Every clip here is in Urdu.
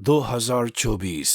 2024।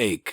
1,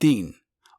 3,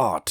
8,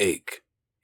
1,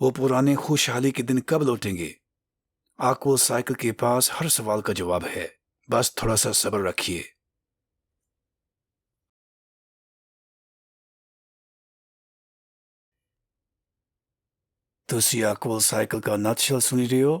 وہ پرانے خوشحالی کے دن کب لوٹیں گے؟ آکول سائیکل کے پاس ہر سوال کا جواب ہے، بس تھوڑا سا صبر رکھیے۔ ਤੁਸੀਂ ਆਕਵਲ ਸਾਈਕਲ ਦਾ ਨਟਸ਼ਲ ਸੁਣੀ ਰਹੇ ਹੋ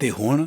ਤੇ ਹੁਣ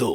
2,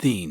3,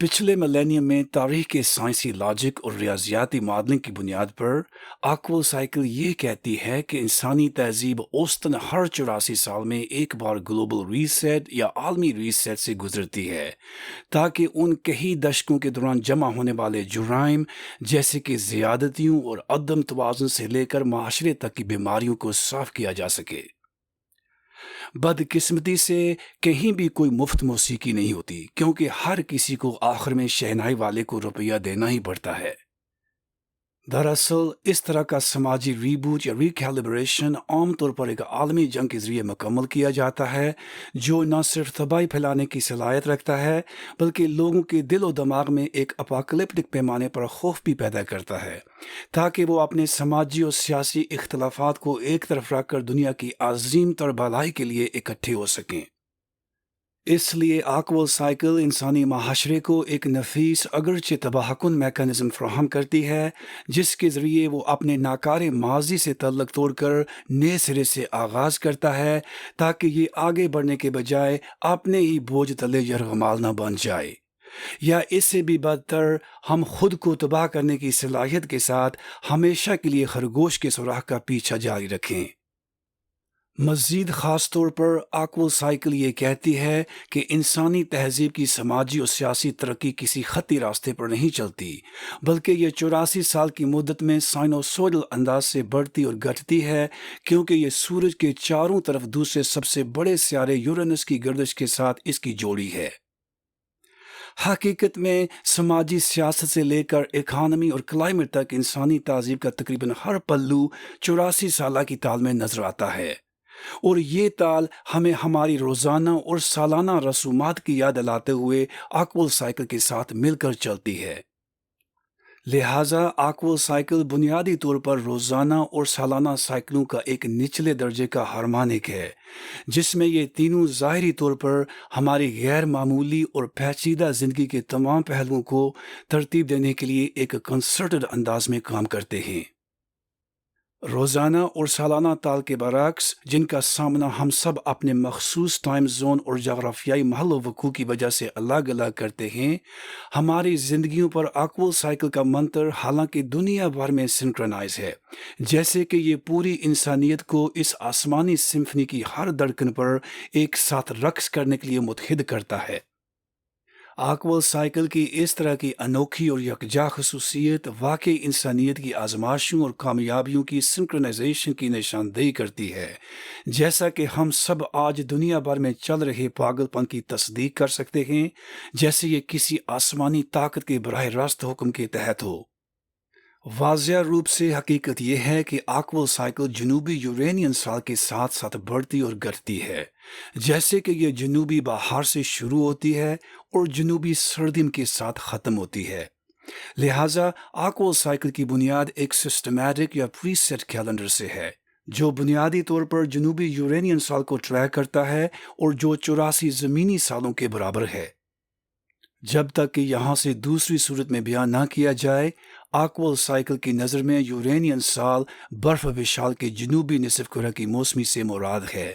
پچھلے ملینیم میں تاریخ کے سائنسی لاجک اور ریاضیاتی ماڈلنگ کی بنیاد پر آکول سائیکل یہ کہتی ہے کہ انسانی تہذیب اوسطاً ہر 84 سال میں ایک بار گلوبل ریسیٹ یا عالمی ریسیٹ سے گزرتی ہے تاکہ ان کئی دشکوں کے دوران جمع ہونے والے جرائم جیسے کہ زیادتیوں اور عدم توازن سے لے کر معاشرے تک کی بیماریوں کو صاف کیا جا سکے۔ بدقسمتی سے کہیں بھی کوئی مفت موسیقی نہیں ہوتی، کیونکہ ہر کسی کو آخر میں شہنائی والے کو روپیہ دینا ہی پڑتا ہے۔ دراصل اس طرح کا سماجی ریبوٹ یا ریکیلیبریشن عام طور پر ایک عالمی جنگ کے ذریعے مکمل کیا جاتا ہے، جو نہ صرف تباہی پھیلانے کی صلاحیت رکھتا ہے بلکہ لوگوں کے دل و دماغ میں ایک اپاکلپٹک پیمانے پر خوف بھی پیدا کرتا ہے، تاکہ وہ اپنے سماجی اور سیاسی اختلافات کو ایک طرف رکھ کر دنیا کی عظیم تر بھلائی کے لیے اکٹھے ہو سکیں۔ اس لیے آکول سائیکل انسانی معاشرے کو ایک نفیس اگرچہ تباہ کن میکانزم فراہم کرتی ہے، جس کے ذریعے وہ اپنے ناکار ماضی سے تعلق توڑ کر نئے سرے سے آغاز کرتا ہے، تاکہ یہ آگے بڑھنے کے بجائے اپنے ہی بوجھ تلے یرغمال نہ بن جائے، یا اس سے بھی بدتر ہم خود کو تباہ کرنے کی صلاحیت کے ساتھ ہمیشہ کے لیے خرگوش کے سوراخ کا پیچھا جاری رکھیں۔ مزید خاص طور پر آکول سائیکل یہ کہتی ہے کہ انسانی تہذیب کی سماجی اور سیاسی ترقی کسی خطی راستے پر نہیں چلتی، بلکہ یہ 84 سال کی مدت میں سائنوسوڈل انداز سے بڑھتی اور گھٹتی ہے، کیونکہ یہ سورج کے چاروں طرف دوسرے سب سے بڑے سیارے یورینس کی گردش کے ساتھ اس کی جوڑی ہے۔ حقیقت میں سماجی سیاست سے لے کر اکانومی اور کلائمیٹ تک انسانی تہذیب کا تقریباً ہر پہلو 84 سالہ کی تال میں نظر آتا ہے، اور یہ تال ہمیں ہماری روزانہ اور سالانہ رسومات کی یاد دلاتے ہوئے آکول سائیکل کے ساتھ مل کر چلتی ہے۔ لہٰذا آکول سائیکل بنیادی طور پر روزانہ اور سالانہ سائیکلوں کا ایک نچلے درجے کا ہارمونک ہے، جس میں یہ تینوں ظاہری طور پر ہماری غیر معمولی اور پیچیدہ زندگی کے تمام پہلوؤں کو ترتیب دینے کے لیے ایک کنسرٹڈ انداز میں کام کرتے ہیں۔ روزانہ اور سالانہ تال کے برعکس، جن کا سامنا ہم سب اپنے مخصوص ٹائم زون اور جغرافیائی محل و وقوع کی وجہ سے الگ الگ کرتے ہیں، ہماری زندگیوں پر آکول سائیکل کا منتر حالانکہ دنیا بھر میں سنکرونائز ہے، جیسے کہ یہ پوری انسانیت کو اس آسمانی سمفنی کی ہر دھڑکن پر ایک ساتھ رقص کرنے کے لیے متحد کرتا ہے۔ آکول سائیکل کی اس طرح کی انوکھی اور یکجا خصوصیت واقعی انسانیت کی آزمائشوں اور کامیابیوں کی سنکرونائزیشن کی نشاندہی کرتی ہے، جیسا کہ ہم سب آج دنیا بھر میں چل رہے پاگل پن کی تصدیق کر سکتے ہیں، جیسے یہ کسی آسمانی طاقت کے براہ راست حکم کے تحت ہو۔ واضح روپ سے حقیقت یہ ہے کہ آکول سائیکل جنوبی یورینین سال کے ساتھ ساتھ بڑھتی اور گھٹتی ہے، جیسے کہ یہ جنوبی بہار سے شروع ہوتی ہے اور جنوبی سردی کے ساتھ ختم ہوتی ہے۔ لہٰذا آکول سائیکل کی بنیاد ایک سسٹمیٹک یا پری سیٹ کیلنڈر سے ہے، جو بنیادی طور پر جنوبی یورینین سال کو ٹریک کرتا ہے اور جو 84 زمینی سالوں کے برابر ہے۔ جب تک کہ یہاں سے دوسری صورت میں بیان نہ کیا جائے، آکول سائیکل کی نظر میں یورینین سال برف وشال کے جنوبی نصف کرہ کی موسمی سے مراد ہے۔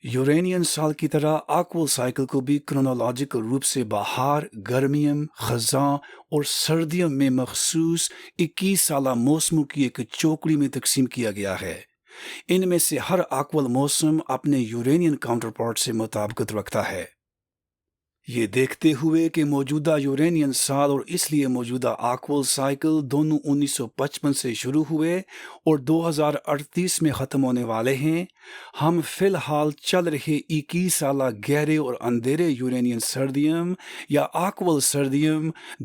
یورینین سال کی طرح آکول سائیکل کو بھی کرونالوجیکل روپ سے بہار، گرمیوں، خزاں اور سردیوں میں مخصوص 21 سالہ موسموں کی ایک چوکڑی میں تقسیم کیا گیا ہے۔ ان میں سے ہر آکول موسم اپنے یورینین کاؤنٹر پارٹ سے مطابقت رکھتا ہے۔ یہ دیکھتے ہوئے کہ موجودہ یورینین سال اور اس لیے موجودہ آکول سائیکل دونوں 1955 سے شروع ہوئے اور 2038 میں ختم ہونے والے ہیں، ہم فی الحال چل رہے 21 سالہ گہرے اور اندھیرے یورینین سردیوں یا آکول سردیوں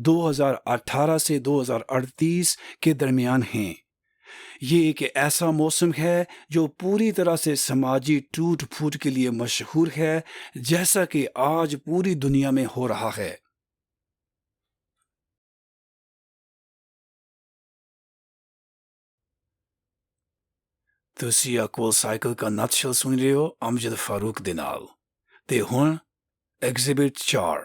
2018 سے 2038 کے درمیان ہیں۔ یہ ایک ایسا موسم ہے جو پوری طرح سے سماجی ٹوٹ پھوٹ کے لیے مشہور ہے، جیسا کہ آج پوری دنیا میں ہو رہا ہے۔ ਤੁਸੀਂ ਆਕول ਸਾਈਕਲ ਦਾ ਨਤਸ਼ਲ ਸੁਣ ਰਹੇ ਹੋ ਅਮਜਦ ਫਾਰੂਕ ਦੇ ਨਾਲ। ਤੇ ਹੁਣ ਐਗਜ਼ਿਬਿਟ 4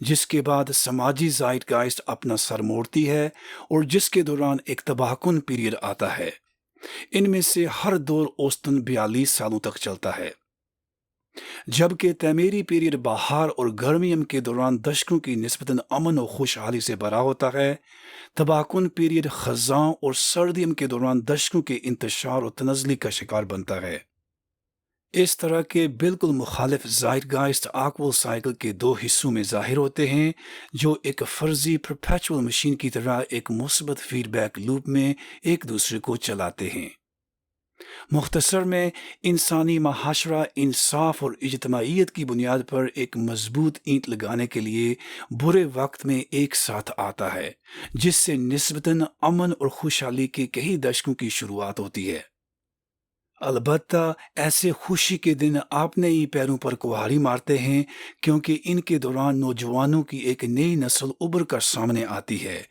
جس کے بعد سماجی زائٹ گائسٹ اپنا سر موڑتی ہے اور جس کے دوران ایک تباہ کن پیریڈ آتا ہے۔ ان میں سے ہر دور اوسطاً 42 سالوں تک چلتا ہے، جبکہ تعمیری پیریڈ بہار اور گرمیوں کے دوران دشکوں کی نسبتاً امن و خوشحالی سے بھرا ہوتا ہے۔ تباہ کن پیریڈ خزاں اور سردیوں کے دوران دشکوں کے انتشار اور تنزلی کا شکار بنتا ہے۔ اس طرح کے بالکل مخالف زائٹ گائسٹ آکول سائیکل کے دو حصوں میں ظاہر ہوتے ہیں، جو ایک فرضی پرپیچول مشین کی طرح ایک مثبت فیڈ بیک لوپ میں ایک دوسرے کو چلاتے ہیں۔ مختصر میں، انسانی معاشرہ انصاف اور اجتماعیت کی بنیاد پر ایک مضبوط اینٹ لگانے کے لیے برے وقت میں ایک ساتھ آتا ہے، جس سے نسبتاً امن اور خوشحالی کے کئی دشکوں کی شروعات ہوتی ہے۔ البتہ ایسے خوشی کے دن اپنے ہی پیروں پر کہانی مارتے ہیں، کیونکہ ان کے دوران نوجوانوں کی ایک نئی نسل ابھر کر سامنے آتی ہے،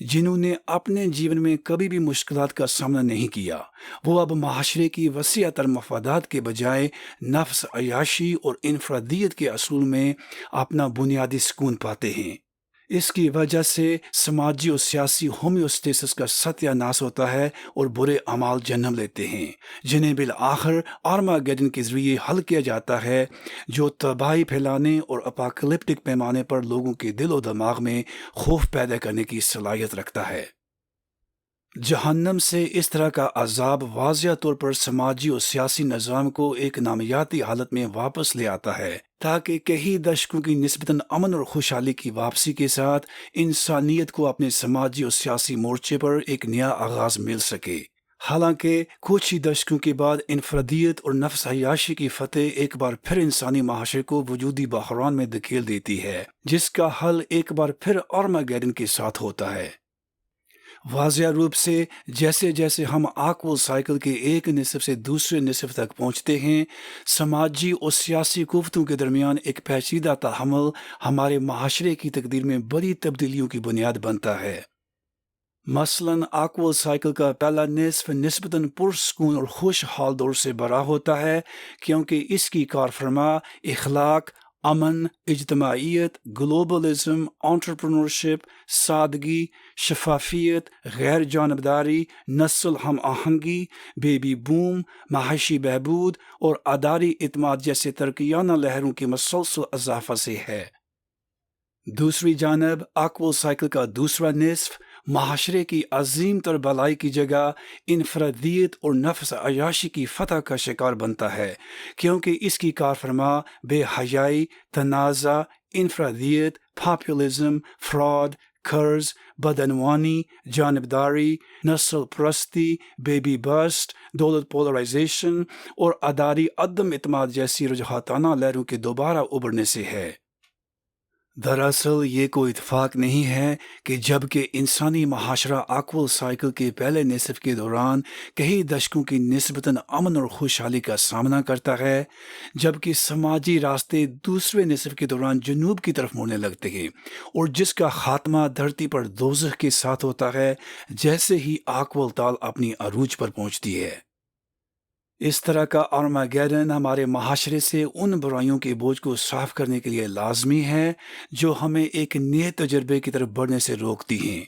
جنہوں نے اپنے جیون میں کبھی بھی مشکلات کا سامنا نہیں کیا۔ وہ اب معاشرے کی وسیع تر مفادات کے بجائے نفس عیاشی اور انفرادیت کے اصول میں اپنا بنیادی سکون پاتے ہیں۔ اس کی وجہ سے سماجی اور سیاسی ہومیوسٹیسس کا ستیہ ناش ہوتا ہے اور برے اعمال جنم لیتے ہیں، جنہیں بالآخر آرماگیڈن کے ذریعے حل کیا جاتا ہے، جو تباہی پھیلانے اور اپاکلپٹک پیمانے پر لوگوں کے دل و دماغ میں خوف پیدا کرنے کی صلاحیت رکھتا ہے۔ جہنم سے اس طرح کا عذاب واضح طور پر سماجی اور سیاسی نظام کو ایک نامیاتی حالت میں واپس لے آتا ہے، تاکہ کئی دشکوں کی نسبتاً امن اور خوشحالی کی واپسی کے ساتھ انسانیت کو اپنے سماجی اور سیاسی مورچے پر ایک نیا آغاز مل سکے۔ حالانکہ کچھ ہی دشکوں کے بعد انفرادیت اور نفس عیاشی کی فتح ایک بار پھر انسانی معاشرے کو وجودی بحران میں دھکیل دیتی ہے، جس کا حل ایک بار پھر آرماگیڈن کے ساتھ ہوتا ہے۔ واضح روپ سے جیسے جیسے ہم آکول سائیکل کے ایک نصف سے دوسرے نصف تک پہنچتے ہیں، سماجی اور سیاسی قوتوں کے درمیان ایک پیچیدہ تحمل ہمارے معاشرے کی تقدیر میں بڑی تبدیلیوں کی بنیاد بنتا ہے۔ مثلاً آکول سائیکل کا پہلا نصف نسبتاً پرسکون اور خوشحال دور سے بھرا ہوتا ہے، کیونکہ اس کی کار فرما اخلاق، امن، اجتماعیت، گلوبلزم، انٹرپرنورشپ، سادگی، شفافیت، غیر جانبداری، نسل ہم آہنگی، بیبی بوم، معاشی بہبود اور اداری اعتماد جیسے ترقیانہ لہروں کے مسلسل اضافہ سے ہے۔ دوسری جانب آکول سائیکل کا دوسرا نصف معاشرے کی عظیم تر بھلائی کی جگہ انفرادیت اور نفس عیاشی کی فتح کا شکار بنتا ہے، کیونکہ اس کی کار فرما بے حیائی، تنازع، انفرادیت، پاپولزم، فراڈ، قرض، بدعنوانی، جانبداری، نسل پرستی، بیبی بسٹ، دولت پولرائزیشن اور اداری عدم اعتماد جیسی رجحانات لہروں کے دوبارہ ابھرنے سے ہے۔ دراصل یہ کوئی اتفاق نہیں ہے کہ جب کہ انسانی معاشرہ آکول سائیکل کے پہلے نصف کے دوران کئی دشکوں کی نسبتاً امن اور خوشحالی کا سامنا کرتا ہے، جبکہ سماجی راستے دوسرے نصف کے دوران جنوب کی طرف مڑنے لگتے ہیں، اور جس کا خاتمہ دھرتی پر دوزخ کے ساتھ ہوتا ہے جیسے ہی آکول تال اپنی عروج پر پہنچتی ہے۔ اس طرح کا آرماگیڈن ہمارے معاشرے سے ان برائیوں کے بوجھ کو صاف کرنے کے لیے لازمی ہے جو ہمیں ایک نئے تجربے کی طرف بڑھنے سے روکتی ہیں۔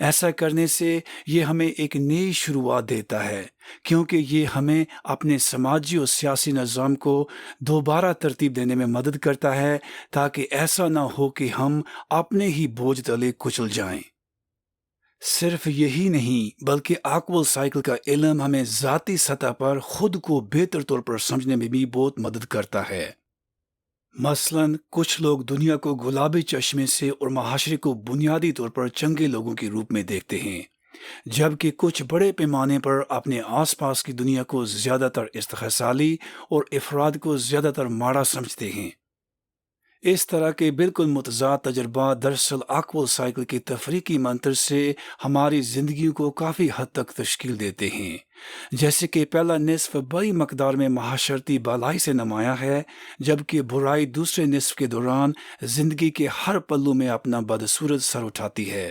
ایسا کرنے سے یہ ہمیں ایک نئی شروعات دیتا ہے، کیونکہ یہ ہمیں اپنے سماجی اور سیاسی نظام کو دوبارہ ترتیب دینے میں مدد کرتا ہے، تاکہ ایسا نہ ہو کہ ہم اپنے ہی بوجھ تلے کچل جائیں۔ صرف یہی نہیں بلکہ آکول سائیکل کا علم ہمیں ذاتی سطح پر خود کو بہتر طور پر سمجھنے میں بھی بہت مدد کرتا ہے۔ مثلاً کچھ لوگ دنیا کو گلابی چشمے سے اور معاشرے کو بنیادی طور پر چنگے لوگوں کے روپ میں دیکھتے ہیں، جبکہ کچھ بڑے پیمانے پر اپنے آس پاس کی دنیا کو زیادہ تر استحصالی اور افراد کو زیادہ تر ماڑا سمجھتے ہیں۔ اس طرح کے بالکل متضاد تجربات دراصل آکول سائیکل کے تفریقی منتر سے ہماری زندگیوں کو کافی حد تک تشکیل دیتے ہیں، جیسے کہ پہلا نصف بڑی مقدار میں معاشرتی بھلائی سے نمایاں ہے، جبکہ برائی دوسرے نصف کے دوران زندگی کے ہر پہلو میں اپنا بدصورت سر اٹھاتی ہے۔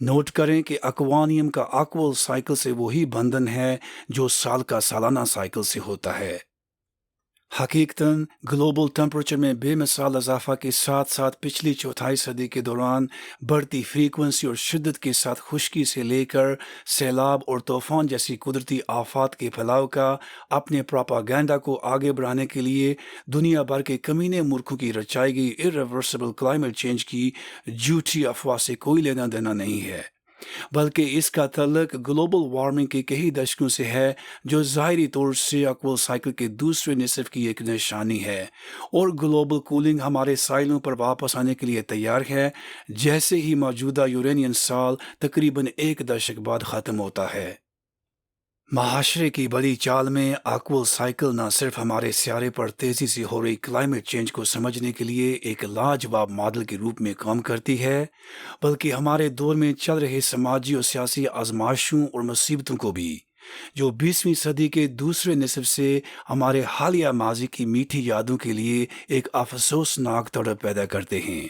نوٹ کریں کہ اکوانیم کا آکول سائیکل سے وہی بندھن ہے جو سال کا سالانہ سائیکل سے ہوتا ہے۔ حقیقتاً گلوبل ٹمپریچر میں بے مثال اضافہ کے ساتھ ساتھ پچھلی چوتھائی صدی کے دوران بڑھتی فریکوینسی اور شدت کے ساتھ خشکی سے لے کر سیلاب اور طوفان جیسی قدرتی آفات کے پھیلاؤ کا اپنے پراپاگینڈا کو آگے بڑھانے کے لیے دنیا بھر کے کمینے ملکوں کی رچائی گئی irreversible کلائمیٹ چینج کی جھوٹی افواہ سے کوئی لینا دینا نہیں ہے، بلکہ اس کا تعلق گلوبل وارمنگ کے کئی دشکوں سے ہے، جو ظاہری طور سے اکول سائیکل کے دوسرے نصف کی ایک نشانی ہے، اور گلوبل کولنگ ہمارے ساحلوں پر واپس آنے کے لیے تیار ہے جیسے ہی موجودہ یورینین سال تقریباً 1 دشک بعد ختم ہوتا ہے۔ معاشرے کی بڑی چال میں اکول سائیکل نہ صرف ہمارے سیارے پر تیزی سے ہو رہی کلائمیٹ چینج کو سمجھنے کے لیے ایک لاجواب ماڈل کے روپ میں کام کرتی ہے، بلکہ ہمارے دور میں چل رہے سماجی اور سیاسی آزمائشوں اور مصیبتوں کو بھی، جو 20ویں صدی کے دوسرے نصف سے ہمارے حالیہ ماضی کی میٹھی یادوں کے لیے ایک افسوسناک تڑپ پیدا کرتے ہیں۔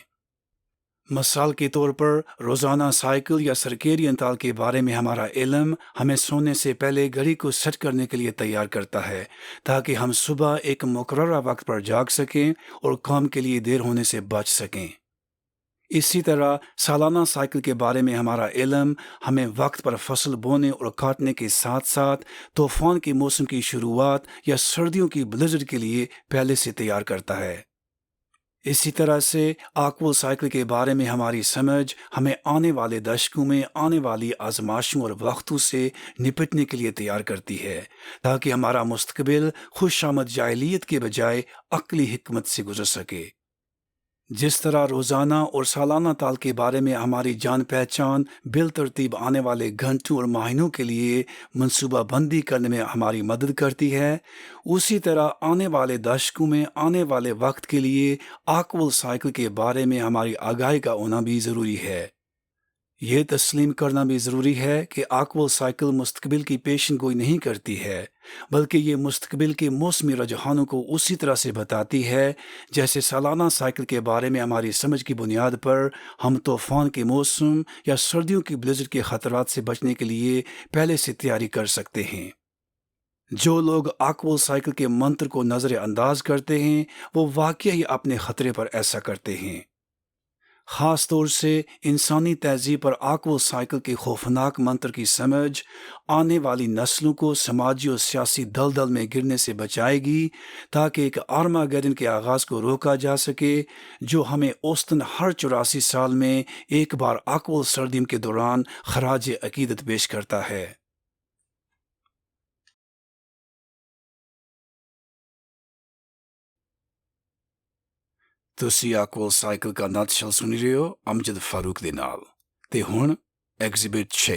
مثال کے طور پر روزانہ سائیکل یا سرکیڈین تال کے بارے میں ہمارا علم ہمیں سونے سے پہلے گھڑی کو سیٹ کرنے کے لیے تیار کرتا ہے تاکہ ہم صبح ایک مقررہ وقت پر جاگ سکیں اور کام کے لیے دیر ہونے سے بچ سکیں۔ اسی طرح سالانہ سائیکل کے بارے میں ہمارا علم ہمیں وقت پر فصل بونے اور کاٹنے کے ساتھ ساتھ طوفان کے موسم کی شروعات یا سردیوں کی بلیزرڈ کے لیے پہلے سے تیار کرتا ہے۔ اسی طرح سے آکول سائیکل کے بارے میں ہماری سمجھ ہمیں آنے والے دشکوں میں آنے والی آزمائشوں اور وقتوں سے نپٹنے کے لیے تیار کرتی ہے تاکہ ہمارا مستقبل خوش آمد جاہلیت کے بجائے عقلی حکمت سے گزر سکے۔ جس طرح روزانہ اور سالانہ تال کے بارے میں ہماری جان پہچان بالترتیب آنے والے گھنٹوں اور مہینوں کے لیے منصوبہ بندی کرنے میں ہماری مدد کرتی ہے، اسی طرح آنے والے دشکوں میں آنے والے وقت کے لیے آکول سائیکل کے بارے میں ہماری آگاہی کا ہونا بھی ضروری ہے۔ یہ تسلیم کرنا بھی ضروری ہے کہ آکول سائیکل مستقبل کی پیشن گوئی نہیں کرتی ہے، بلکہ یہ مستقبل کے موسمی رجحانوں کو اسی طرح سے بتاتی ہے جیسے سالانہ سائیکل کے بارے میں ہماری سمجھ کی بنیاد پر ہم طوفان کے موسم یا سردیوں کی بلیزرڈ کے خطرات سے بچنے کے لیے پہلے سے تیاری کر سکتے ہیں۔ جو لوگ آکول سائیکل کے منتر کو نظر انداز کرتے ہیں وہ واقعی اپنے خطرے پر ایسا کرتے ہیں۔ خاص طور سے انسانی تہذیب پر آکول سائیکل کے خوفناک منتر کی سمجھ آنے والی نسلوں کو سماجی اور سیاسی دلدل میں گرنے سے بچائے گی تاکہ ایک آرماگیڈن کے آغاز کو روکا جا سکے جو ہمیں اوسطاً ہر 84 سال میں ایک بار آکول سردیوں کے دوران خراج عقیدت پیش کرتا ہے۔ ਤੁਸੀਂ ਆਕول ਸਾਈਕਲ ਦਾ ਨਤਸ਼ਲ ਸੁਣ ਰਹੇ ਹੋ ਅਮਜਦ ਫਾਰੂਕ ਦੇ ਨਾਲ। ਤੇ ਹੁਣ ਐਗਜ਼ਿਬਿਟ 6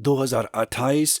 2028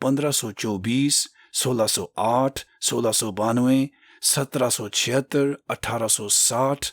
1524, 1608, 1692, 1776, 1860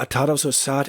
1860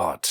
8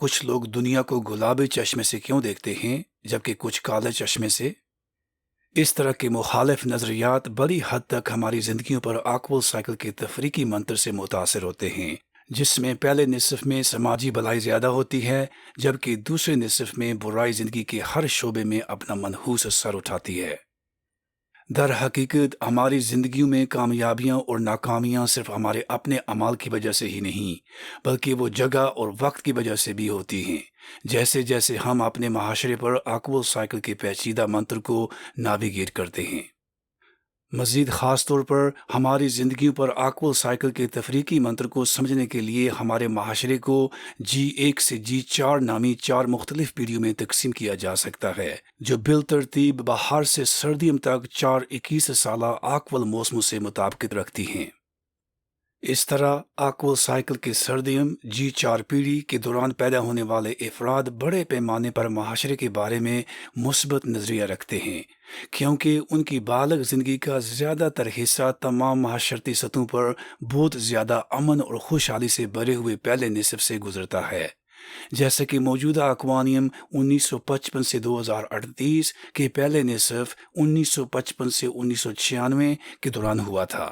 کچھ لوگ دنیا کو گلابی چشمے سے کیوں دیکھتے ہیں جبکہ کچھ کالے چشمے سے؟ اس طرح کے مخالف نظریات بڑی حد تک ہماری زندگیوں پر آکول سائیکل کے تفریقی منتر سے متاثر ہوتے ہیں، جس میں پہلے نصف میں سماجی بھلائی زیادہ ہوتی ہے جبکہ دوسرے نصف میں برائی زندگی کے ہر شعبے میں اپنا منحوس سر اٹھاتی ہے۔ در حقیقت ہماری زندگیوں میں کامیابیاں اور ناکامیاں صرف ہمارے اپنے اعمال کی وجہ سے ہی نہیں بلکہ وہ جگہ اور وقت کی وجہ سے بھی ہوتی ہیں، جیسے جیسے ہم اپنے معاشرے پر آکول سائیکل کے پیچیدہ منتر کو نیویگیٹ کرتے ہیں۔ مزید خاص طور پر ہماری زندگیوں پر آکول سائیکل کے تفریقی منتر کو سمجھنے کے لیے ہمارے معاشرے کو G1 سے G4 نامی 4 مختلف پیڑھیوں میں تقسیم کیا جا سکتا ہے، جو بالترتیب بہار سے سردیوں تک 4 21 سالہ آکول موسموں سے مطابقت رکھتی ہیں۔ اس طرح آکول سائیکل کے سردیوں G4 پیڑھی کے دوران پیدا ہونے والے افراد بڑے پیمانے پر معاشرے کے بارے میں مثبت نظریہ رکھتے ہیں، کیونکہ ان کی بالغ زندگی کا زیادہ تر حصہ تمام معاشرتی سطحوں پر بہت زیادہ امن اور خوشحالی سے بھرے ہوئے پہلے نصف سے گزرتا ہے، جیسا کہ موجودہ اقوانیم 1955 سے 2038 کے پہلے نصف 1955 سے 1996 کے دوران ہوا تھا۔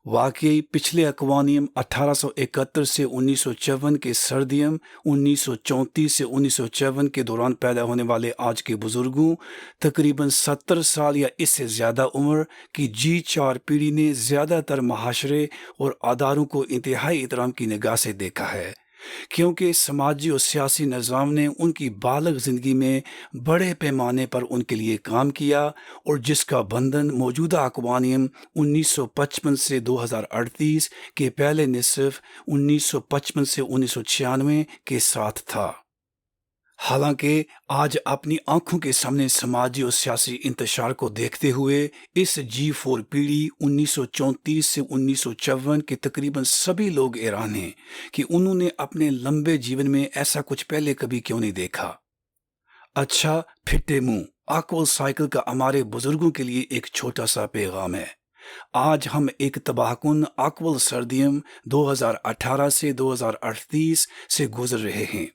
واقعی پچھلے اقوانیم 1871 سے 1954 کے سردیوں 1934 سے 1954 کے دوران پیدا ہونے والے آج کے بزرگوں تقریباً 70 سال یا اس سے زیادہ عمر کی G4 پیڑھی نے زیادہ تر معاشرے اور اداروں کو انتہائی احترام کی نگاہ سے دیکھا ہے، کیونکہ سماجی اور سیاسی نظام نے ان کی بالغ زندگی میں بڑے پیمانے پر ان کے لیے کام کیا، اور جس کا بندھن موجودہ اقوانیم 1955 سے 2038 کے پہلے نصف 1955 سے 1996 کے ساتھ تھا۔ حالانکہ آج اپنی آنکھوں کے سامنے سماجی اور سیاسی انتشار کو دیکھتے ہوئے اس G4 پیڑھی 1934 سے 1954 کے تقریباً سبھی لوگ حیران ہیں کہ انہوں نے اپنے لمبے جیون میں ایسا کچھ پہلے کبھی کیوں نہیں دیکھا۔ اچھا پھٹے منہ، آکول سائیکل کا ہمارے بزرگوں کے لیے ایک چھوٹا سا پیغام ہے۔ آج ہم ایک تباہ کن آکول سردیوں 2018 سے 2038 سے گزر رہے ہیں،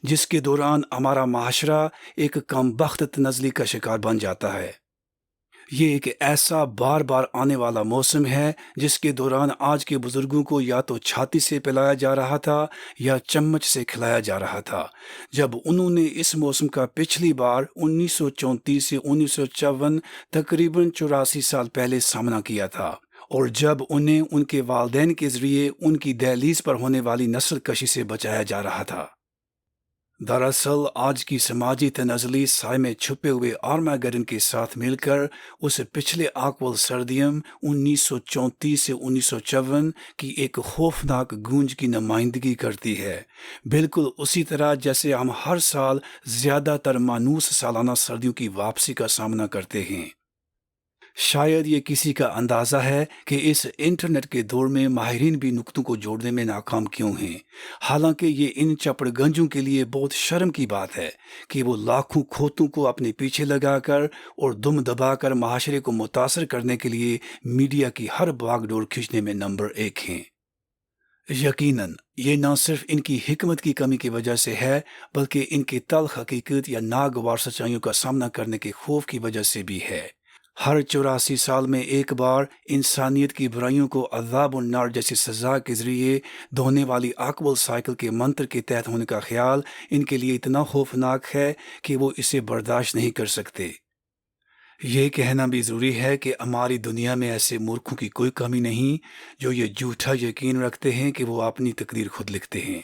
جس کے دوران ہمارا معاشرہ ایک کم بخت تنزلی کا شکار بن جاتا ہے۔ یہ ایک ایسا بار بار آنے والا موسم ہے جس کے دوران آج کے بزرگوں کو یا تو چھاتی سے پلایا جا رہا تھا یا چمچ سے کھلایا جا رہا تھا، جب انہوں نے اس موسم کا پچھلی بار 1934 سے 1954 تقریباً 84 سال پہلے سامنا کیا تھا، اور جب انہیں ان کے والدین کے ذریعے ان کی دہلیز پر ہونے والی نسل کشی سے بچایا جا رہا تھا۔ دراصل آج کی سماجی تنزلی سائے میں چھپے ہوئے آرمیگیڈن کے ساتھ مل کر اس پچھلے آکول سردیوں 1934 سے 1954 کی ایک خوفناک گونج کی نمائندگی کرتی ہے، بالکل اسی طرح جیسے ہم ہر سال زیادہ تر مانوس سالانہ سردیوں کی واپسی کا سامنا کرتے ہیں۔ شاید یہ کسی کا اندازہ ہے کہ اس انٹرنیٹ کے دور میں ماہرین بھی نقطوں کو جوڑنے میں ناکام کیوں ہیں، حالانکہ یہ ان چپڑ گنجوں کے لیے بہت شرم کی بات ہے کہ وہ لاکھوں کھوتوں کو اپنے پیچھے لگا کر اور دم دبا کر معاشرے کو متاثر کرنے کے لیے میڈیا کی ہر باغ ڈور کھینچنے میں نمبر 1 ہیں۔ یقیناً یہ نہ صرف ان کی حکمت کی کمی کی وجہ سے ہے بلکہ ان کی تلخ حقیقت یا ناگوار سچائیوں کا سامنا کرنے کے خوف کی وجہ سے بھی ہے۔ ہر 84 سال میں ایک بار انسانیت کی برائیوں کو عذاب النار جیسی سزا کے ذریعے دھونے والی آکول سائیکل کے منتر کے تحت ہونے کا خیال ان کے لیے اتنا خوفناک ہے کہ وہ اسے برداشت نہیں کر سکتے۔ یہ کہنا بھی ضروری ہے کہ ہماری دنیا میں ایسے مورکھوں کی کوئی کمی نہیں جو یہ جھوٹا یقین رکھتے ہیں کہ وہ اپنی تقدیر خود لکھتے ہیں،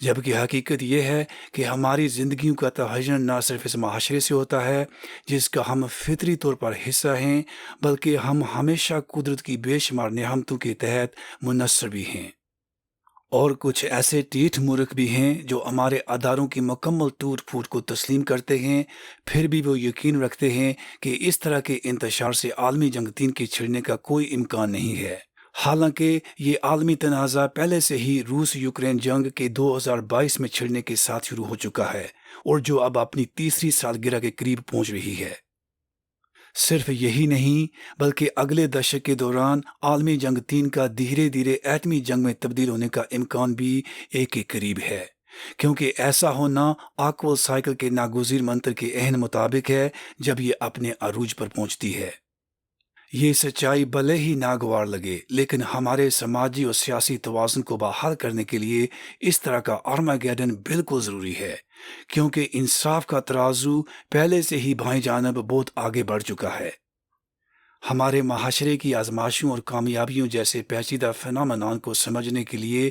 جبکہ حقیقت یہ ہے کہ ہماری زندگیوں کا تعین نہ صرف اس معاشرے سے ہوتا ہے جس کا ہم فطری طور پر حصہ ہیں، بلکہ ہم ہمیشہ قدرت کی بے شمار نعمتوں کے تحت منحصر بھی ہیں۔ اور کچھ ایسے ٹیٹھ مورخ بھی ہیں جو ہمارے اداروں کی مکمل ٹوٹ پھوٹ کو تسلیم کرتے ہیں، پھر بھی وہ یقین رکھتے ہیں کہ اس طرح کے انتشار سے عالمی جنگ 3 کے چھڑنے کا کوئی امکان نہیں ہے، حالانکہ یہ عالمی تنازع پہلے سے ہی روس یوکرین جنگ کے 2022 میں چھڑنے کے ساتھ شروع ہو چکا ہے، اور جو اب اپنی تیسری سالگرہ کے قریب پہنچ رہی ہے۔ صرف یہی نہیں بلکہ اگلے دشک کے دوران عالمی جنگ 3 کا دھیرے دھیرے ایٹمی جنگ میں تبدیل ہونے کا امکان بھی ایک کے قریب ہے، کیونکہ ایسا ہونا آکول سائیکل کے ناگزیر منتر کے عین مطابق ہے جب یہ اپنے عروج پر پہنچتی ہے۔ یہ سچائی بھلے ہی ناگوار لگے، لیکن ہمارے سماجی اور سیاسی توازن کو بحال کرنے کے لیے اس طرح کا آرماگیڈن بالکل ضروری ہے، کیونکہ انصاف کا ترازو پہلے سے ہی بائیں جانب بہت آگے بڑھ چکا ہے۔ ہمارے معاشرے کی آزمائشوں اور کامیابیوں جیسے پیچیدہ فنامنان کو سمجھنے کے لیے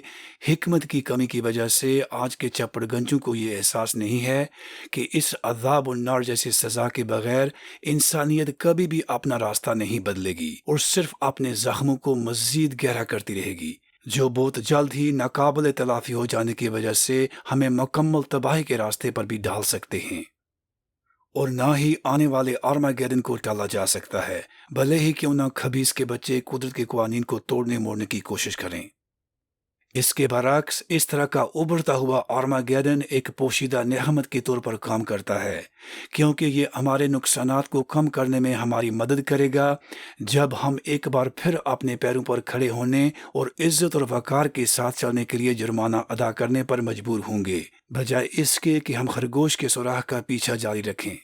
حکمت کی کمی کی وجہ سے آج کے چپڑ گنجوں کو یہ احساس نہیں ہے کہ اس عذاب النار جیسے سزا کے بغیر انسانیت کبھی بھی اپنا راستہ نہیں بدلے گی اور صرف اپنے زخموں کو مزید گہرا کرتی رہے گی، جو بہت جلد ہی ناقابل تلافی ہو جانے کی وجہ سے ہمیں مکمل تباہی کے راستے پر بھی ڈال سکتے ہیں۔ اور نہ ہی آنے والے آرماگیڈن کو ٹالا جا سکتا ہے، بھلے ہی کیوں نہ خبیث کے بچے قدرت کے قوانین کو توڑنے موڑنے کی کوشش کریں۔ اس کے برعکس اس طرح کا ابھرتا ہوا آرماگیڈن ایک پوشیدہ نعمت کے طور پر کام کرتا ہے، کیونکہ یہ ہمارے نقصانات کو کم کرنے میں ہماری مدد کرے گا جب ہم ایک بار پھر اپنے پیروں پر کھڑے ہونے اور عزت اور وقار کے ساتھ چلنے کے لیے جرمانہ ادا کرنے پر مجبور ہوں گے، بجائے اس کے کہ ہم خرگوش کے سوراخ کا پیچھا جاری رکھیں۔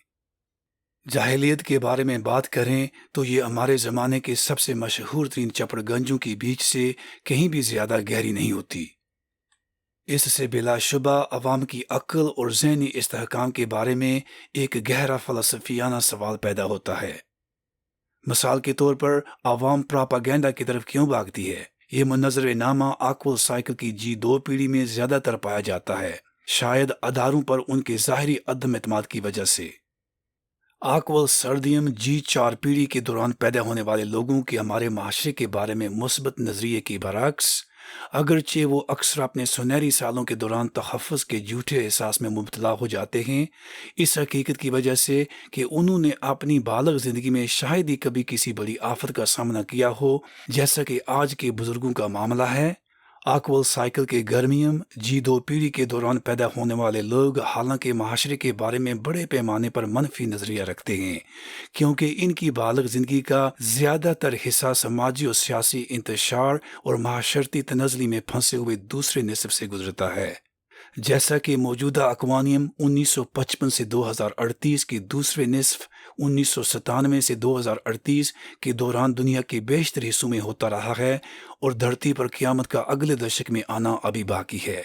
جاہلیت کے بارے میں بات کریں تو یہ ہمارے زمانے کے سب سے مشہور ترین چپڑ گنجوں کے بیچ سے کہیں بھی زیادہ گہری نہیں ہوتی۔ اس سے بلا شبہ عوام کی عقل اور ذہنی استحکام کے بارے میں ایک گہرا فلسفیانہ سوال پیدا ہوتا ہے۔ مثال کے طور پر عوام پراپاگینڈا کی طرف کیوں بھاگتی ہے؟ یہ منظر نامہ آکول سائیکل کی G2 پیڑھی میں زیادہ تر پایا جاتا ہے، شاید اداروں پر ان کے ظاہری عدم اعتماد کی وجہ سے۔ آکول سردیم G4 پیڑھی کے دوران پیدا ہونے والے لوگوں کے ہمارے معاشرے کے بارے میں مثبت نظریے کے برعکس، اگرچہ وہ اکثر اپنے سنہری سالوں کے دوران تحفظ کے جھوٹے احساس میں مبتلا ہو جاتے ہیں، اس حقیقت کی وجہ سے کہ انہوں نے اپنی بالغ زندگی میں شاید ہی کبھی کسی بڑی آفت کا سامنا کیا ہو، جیسا کہ آج کے بزرگوں کا معاملہ ہے۔ آکول سائیکل کے گرمیم G2 پیڑھی کے دوران پیدا ہونے والے لوگ حالانکہ معاشرے کے بارے میں بڑے پیمانے پر منفی نظریہ رکھتے ہیں، کیونکہ ان کی بالغ زندگی کا زیادہ تر حصہ سماجی اور سیاسی انتشار اور معاشرتی تنزلی میں پھنسے ہوئے دوسرے نصف سے گزرتا ہے۔ جیسا کہ موجودہ اقوانیم 1955 سے 2038 کے دوسرے نصف 1997 سے 2038 کے دوران دنیا کے بیشتر حصوں میں ہوتا رہا ہے، اور دھرتی پر قیامت کا اگلے دشک میں آنا ابھی باقی ہے۔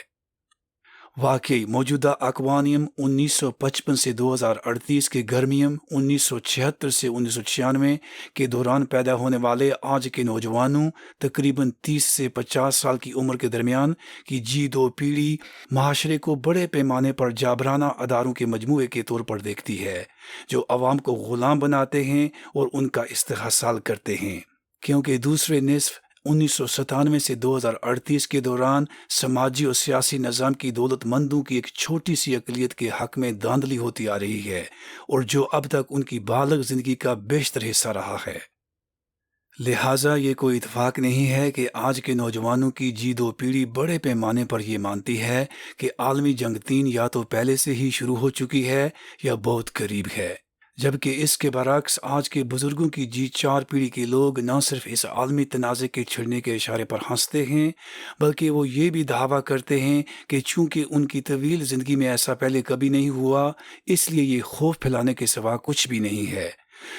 واقعی موجودہ اقوانیم 1955 سے 2038 کے گرمیم 1976 سے 1996 کے دوران پیدا ہونے والے آج کے نوجوانوں تقریباً 30 سے 50 سال کی عمر کے درمیان کی G2 پیڑھی معاشرے کو بڑے پیمانے پر جابرانہ اداروں کے مجموعے کے طور پر دیکھتی ہے، جو عوام کو غلام بناتے ہیں اور ان کا استحصال کرتے ہیں، کیونکہ دوسرے نصف 1997 سے 2038 کے دوران سماجی اور سیاسی نظام کی دولت مندوں کی ایک چھوٹی سی اقلیت کے حق میں دھاندلی ہوتی آ رہی ہے، اور جو اب تک ان کی بالغ زندگی کا بیشتر حصہ رہا ہے۔ لہٰذا یہ کوئی اتفاق نہیں ہے کہ آج کے نوجوانوں کی G2 پیڑھی بڑے پیمانے پر یہ مانتی ہے کہ عالمی جنگ 3 یا تو پہلے سے ہی شروع ہو چکی ہے یا بہت قریب ہے، جبکہ اس کے برعکس آج کے بزرگوں کی G4 پیڑھی کے لوگ نہ صرف اس عالمی تنازع کے چھڑنے کے اشارے پر ہنستے ہیں، بلکہ وہ یہ بھی دعویٰ کرتے ہیں کہ چونکہ ان کی طویل زندگی میں ایسا پہلے کبھی نہیں ہوا، اس لیے یہ خوف پھیلانے کے سوا کچھ بھی نہیں ہے،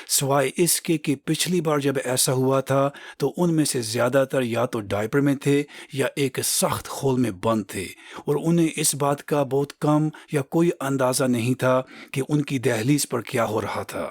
سوائے اس کے کہ پچھلی بار جب ایسا ہوا تھا تو ان میں سے زیادہ تر یا تو ڈائپر میں تھے یا ایک سخت خول میں بند تھے، اور انہیں اس بات کا بہت کم یا کوئی اندازہ نہیں تھا کہ ان کی دہلیز پر کیا ہو رہا تھا۔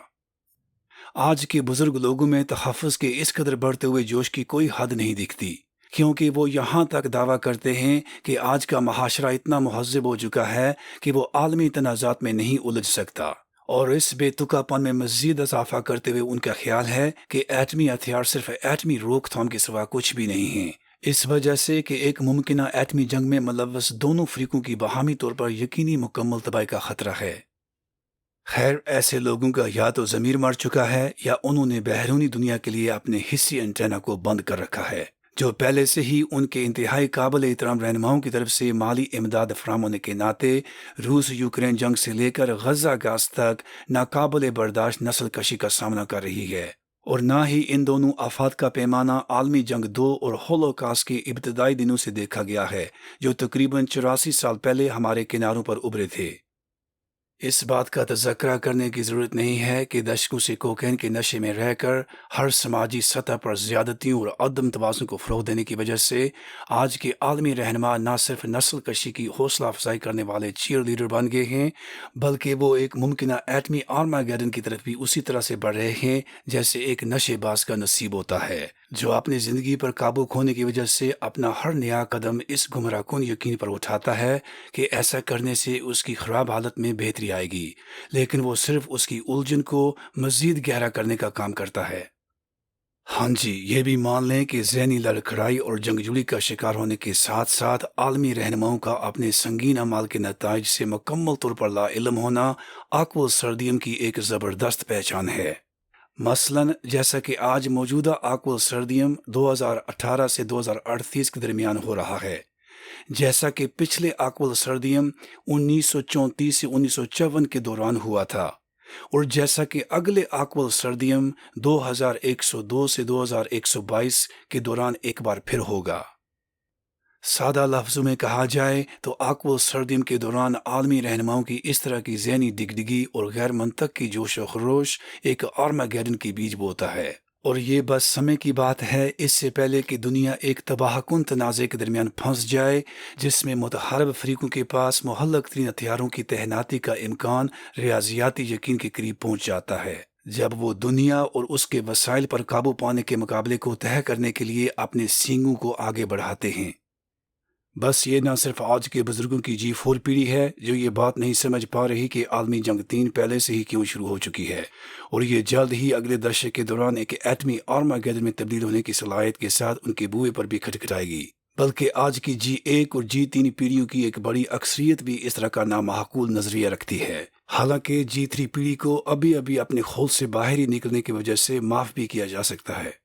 آج کے بزرگ لوگوں میں تحفظ کے اس قدر بڑھتے ہوئے جوش کی کوئی حد نہیں دکھتی، کیونکہ وہ یہاں تک دعویٰ کرتے ہیں کہ آج کا معاشرہ اتنا مہذب ہو چکا ہے کہ وہ عالمی تنازعات میں نہیں الجھ سکتا، اور اس بے تکا پن میں مزید اضافہ کرتے ہوئے ان کا خیال ہے کہ ایٹمی ہتھیار صرف ایٹمی روک تھام کے سوا کچھ بھی نہیں ہیں، اس وجہ سے کہ ایک ممکنہ ایٹمی جنگ میں ملوث دونوں فریقوں کی باہمی طور پر یقینی مکمل تباہی کا خطرہ ہے۔ خیر، ایسے لوگوں کا یا تو ضمیر مر چکا ہے یا انہوں نے بیرونی دنیا کے لیے اپنے حسی انٹینا کو بند کر رکھا ہے، جو پہلے سے ہی ان کے انتہائی قابل احترام رہنماؤں کی طرف سے مالی امداد فراہم ہونے کے ناطے روس یوکرین جنگ سے لے کر غزہ غاز تک ناقابل برداشت نسل کشی کا سامنا کر رہی ہے، اور نہ ہی ان دونوں آفات کا پیمانہ عالمی جنگ 2 اور ہولوکاسٹ کے ابتدائی دنوں سے دیکھا گیا ہے، جو تقریباً 84 سال پہلے ہمارے کناروں پر ابھرے تھے۔ اس بات کا تذکرہ کرنے کی ضرورت نہیں ہے کہ دشکوں سے کوکین کے نشے میں رہ کر ہر سماجی سطح پر زیادتیوں اور عدم توازن کو فروغ دینے کی وجہ سے آج کے عالمی رہنما نہ صرف نسل کشی کی حوصلہ افزائی کرنے والے چیئر لیڈر بن گئے ہیں، بلکہ وہ ایک ممکنہ ایٹمی آرماگیڈن کی طرف بھی اسی طرح سے بڑھ رہے ہیں جیسے ایک نشے باز کا نصیب ہوتا ہے، جو اپنی زندگی پر قابو کھونے کی وجہ سے اپنا ہر نیا قدم اس گمراہ کن یقین پر اٹھاتا ہے کہ ایسا کرنے سے اس کی خراب حالت میں بہتری آئے گی، لیکن وہ صرف اس کی الجھن کو مزید گہرا کرنے کا کام کرتا ہے۔ ہاں جی، یہ بھی مان لیں کہ ذہنی لڑکھڑائی اور جنگجوئی کا شکار ہونے کے ساتھ ساتھ عالمی رہنماؤں کا اپنے سنگین اعمال کے نتائج سے مکمل طور پر لا علم ہونا آکول سردیم کی ایک زبردست پہچان ہے۔ مثلاً جیسا کہ آج موجودہ آکول سردیم 2018 سے 2038 کے درمیان ہو رہا ہے، جیسا کہ پچھلے آکول سردیم 1934 سے 1954 کے دوران ہوا تھا، اور جیسا کہ اگلے آکول سردیم 2102 سے 2122 کے دوران ایک بار پھر ہوگا۔ سادہ لفظوں میں کہا جائے تو آکول سردیم کے دوران عالمی رہنماؤں کی اس طرح کی ذہنی ڈگڈگی اور غیر منطق کی جوش و خروش ایک آرماگیڈن کی بیج بوتا ہے، اور یہ بس سمے کی بات ہے اس سے پہلے کہ دنیا ایک تباہ کن تنازع کے درمیان پھنس جائے جس میں متحارب فریقوں کے پاس مہلک ترین ہتھیاروں کی تعیناتی کا امکان ریاضیاتی یقین کے قریب پہنچ جاتا ہے، جب وہ دنیا اور اس کے وسائل پر قابو پانے کے مقابلے کو طے کرنے کے لیے اپنے سینگوں کو آگے بڑھاتے ہیں۔ بس یہ نہ صرف آج کے بزرگوں کی G4 پیڑھی ہے جو یہ بات نہیں سمجھ پا رہی کہ عالمی جنگ 3 پہلے سے ہی کیوں شروع ہو چکی ہے، اور یہ جلد ہی اگلے دشک کے دوران ایک ایٹمی آرماگیڈن میں تبدیل ہونے کی صلاحیت کے ساتھ ان کے بوئے پر بھی کھٹکھٹائے گی، بلکہ آج کی G1 اور G3 پیڑھیوں کی ایک بڑی اکثریت بھی اس طرح کا نامعقول نظریہ رکھتی ہے، حالانکہ G3 پیڑھی کو ابھی اپنے خول سے باہر ہی نکلنے کی وجہ سے معاف بھی کیا جا سکتا ہے۔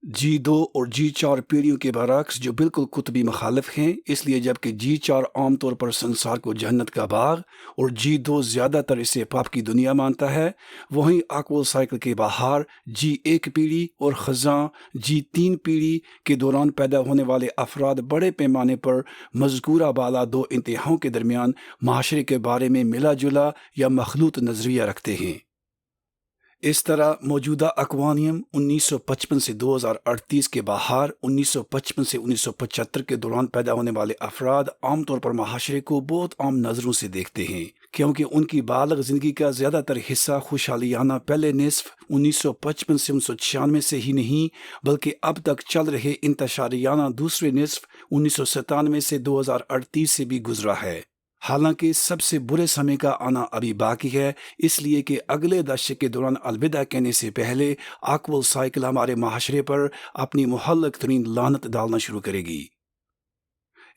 G2 اور G4 پیڑھیوں کے برعکس جو بالکل قطبی مخالف ہیں، اس لیے جبکہ G4 عام طور پر سنسار کو جنت کا باغ اور G2 زیادہ تر اسے پاپ کی دنیا مانتا ہے، وہیں آکول سائیکل کے باہر G1 پیڑھی اور خزاں G3 پیڑھی کے دوران پیدا ہونے والے افراد بڑے پیمانے پر مذکورہ بالا دو انتہاؤں کے درمیان معاشرے کے بارے میں ملا جلا یا مخلوط نظریہ رکھتے ہیں۔ اس طرح موجودہ اقوانیم 1955 سے 2038 کے باہر 1955 سے 1975 کے دوران پیدا ہونے والے افراد عام طور پر معاشرے کو بہت عام نظروں سے دیکھتے ہیں، کیونکہ ان کی بالغ زندگی کا زیادہ تر حصہ خوشحالیانہ پہلے نصف 1955 سے 1996 سے ہی نہیں بلکہ اب تک چل رہے انتشاریانہ دوسرے نصف 1997 سے 2038 سے بھی گزرا ہے۔ حالانکہ سب سے برے سمے کا آنا ابھی باقی ہے، اس لیے کہ اگلے دشک کے دوران الوداع کہنے سے پہلے آکول سائیکل ہمارے معاشرے پر اپنی مہلک ترین لعنت ڈالنا شروع کرے گی۔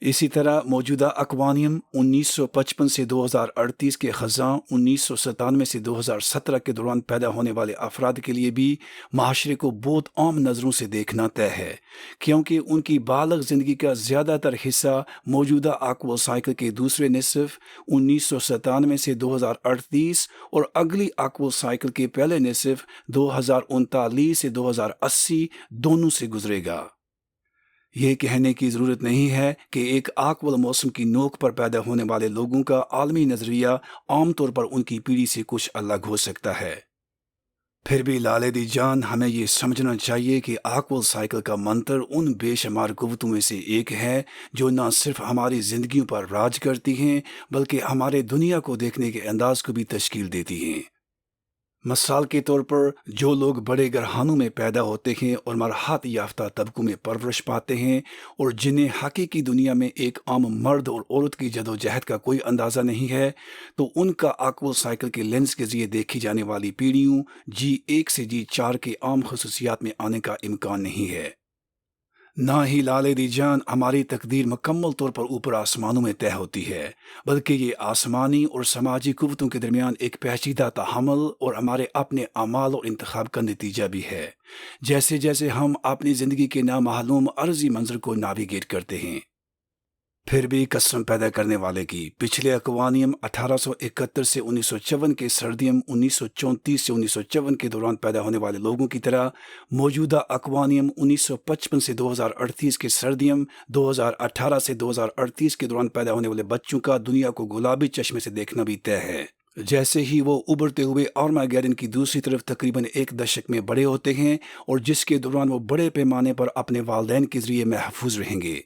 اسی طرح موجودہ اقوانیم 1955 سے 2038 کے خزاں 1997 سے 2017 کے دوران پیدا ہونے والے افراد کے لیے بھی معاشرے کو بہت عام نظروں سے دیکھنا طے ہے، کیونکہ ان کی بالغ زندگی کا زیادہ تر حصہ موجودہ آکول سائیکل کے دوسرے نصف 1997 سے 2038 اور اگلی آکول سائیکل کے پہلے نصف 2039 سے 2080 دونوں سے گزرے گا۔ یہ کہنے کی ضرورت نہیں ہے کہ ایک آکول موسم کی نوک پر پیدا ہونے والے لوگوں کا عالمی نظریہ عام طور پر ان کی پیڑھی سے کچھ الگ ہو سکتا ہے۔ پھر بھی لالے دی جان، ہمیں یہ سمجھنا چاہیے کہ آکول سائیکل کا منتر ان بے شمار قوتوں میں سے ایک ہے جو نہ صرف ہماری زندگیوں پر راج کرتی ہیں بلکہ ہمارے دنیا کو دیکھنے کے انداز کو بھی تشکیل دیتی ہیں۔ مثال کے طور پر جو لوگ بڑے گھرانوں میں پیدا ہوتے ہیں اور مراحت یافتہ طبقوں میں پرورش پاتے ہیں اور جنہیں حقیقی دنیا میں ایک عام مرد اور عورت کی جدوجہد کا کوئی اندازہ نہیں ہے، تو ان کا آکول سائیکل کے لینس کے ذریعے دیکھی جانے والی پیڑھیوں G1 سے G4 کے عام خصوصیات میں آنے کا امکان نہیں ہے۔ نہ ہی لالے دی جان ہماری تقدیر مکمل طور پر اوپر آسمانوں میں طے ہوتی ہے، بلکہ یہ آسمانی اور سماجی قوتوں کے درمیان ایک پیچیدہ تحمل اور ہمارے اپنے اعمال اور انتخاب کا نتیجہ بھی ہے، جیسے جیسے ہم اپنی زندگی کے نامعلوم عرضی منظر کو نیویگیٹ کرتے ہیں۔ پھر بھی قسم پیدا کرنے والے کی، پچھلے اقوانیم 1871 سے 1954 کے سردیم 1934 سے 1954 کے دوران پیدا ہونے والے لوگوں کی طرح موجودہ اقوانیم 1955 سے 2038 کے سردیم 2018 سے 2038 کے دوران پیدا ہونے والے بچوں کا دنیا کو گلابی چشمے سے دیکھنا بھی طے ہے۔ جیسے ہی وہ ابھرتے ہوئے آرماگیڈن کی دوسری طرف تقریباً 1 دشک میں بڑے ہوتے ہیں، اور جس کے دوران وہ بڑے پیمانے پر اپنے والدین کے ذریعے محفوظ رہیں گے۔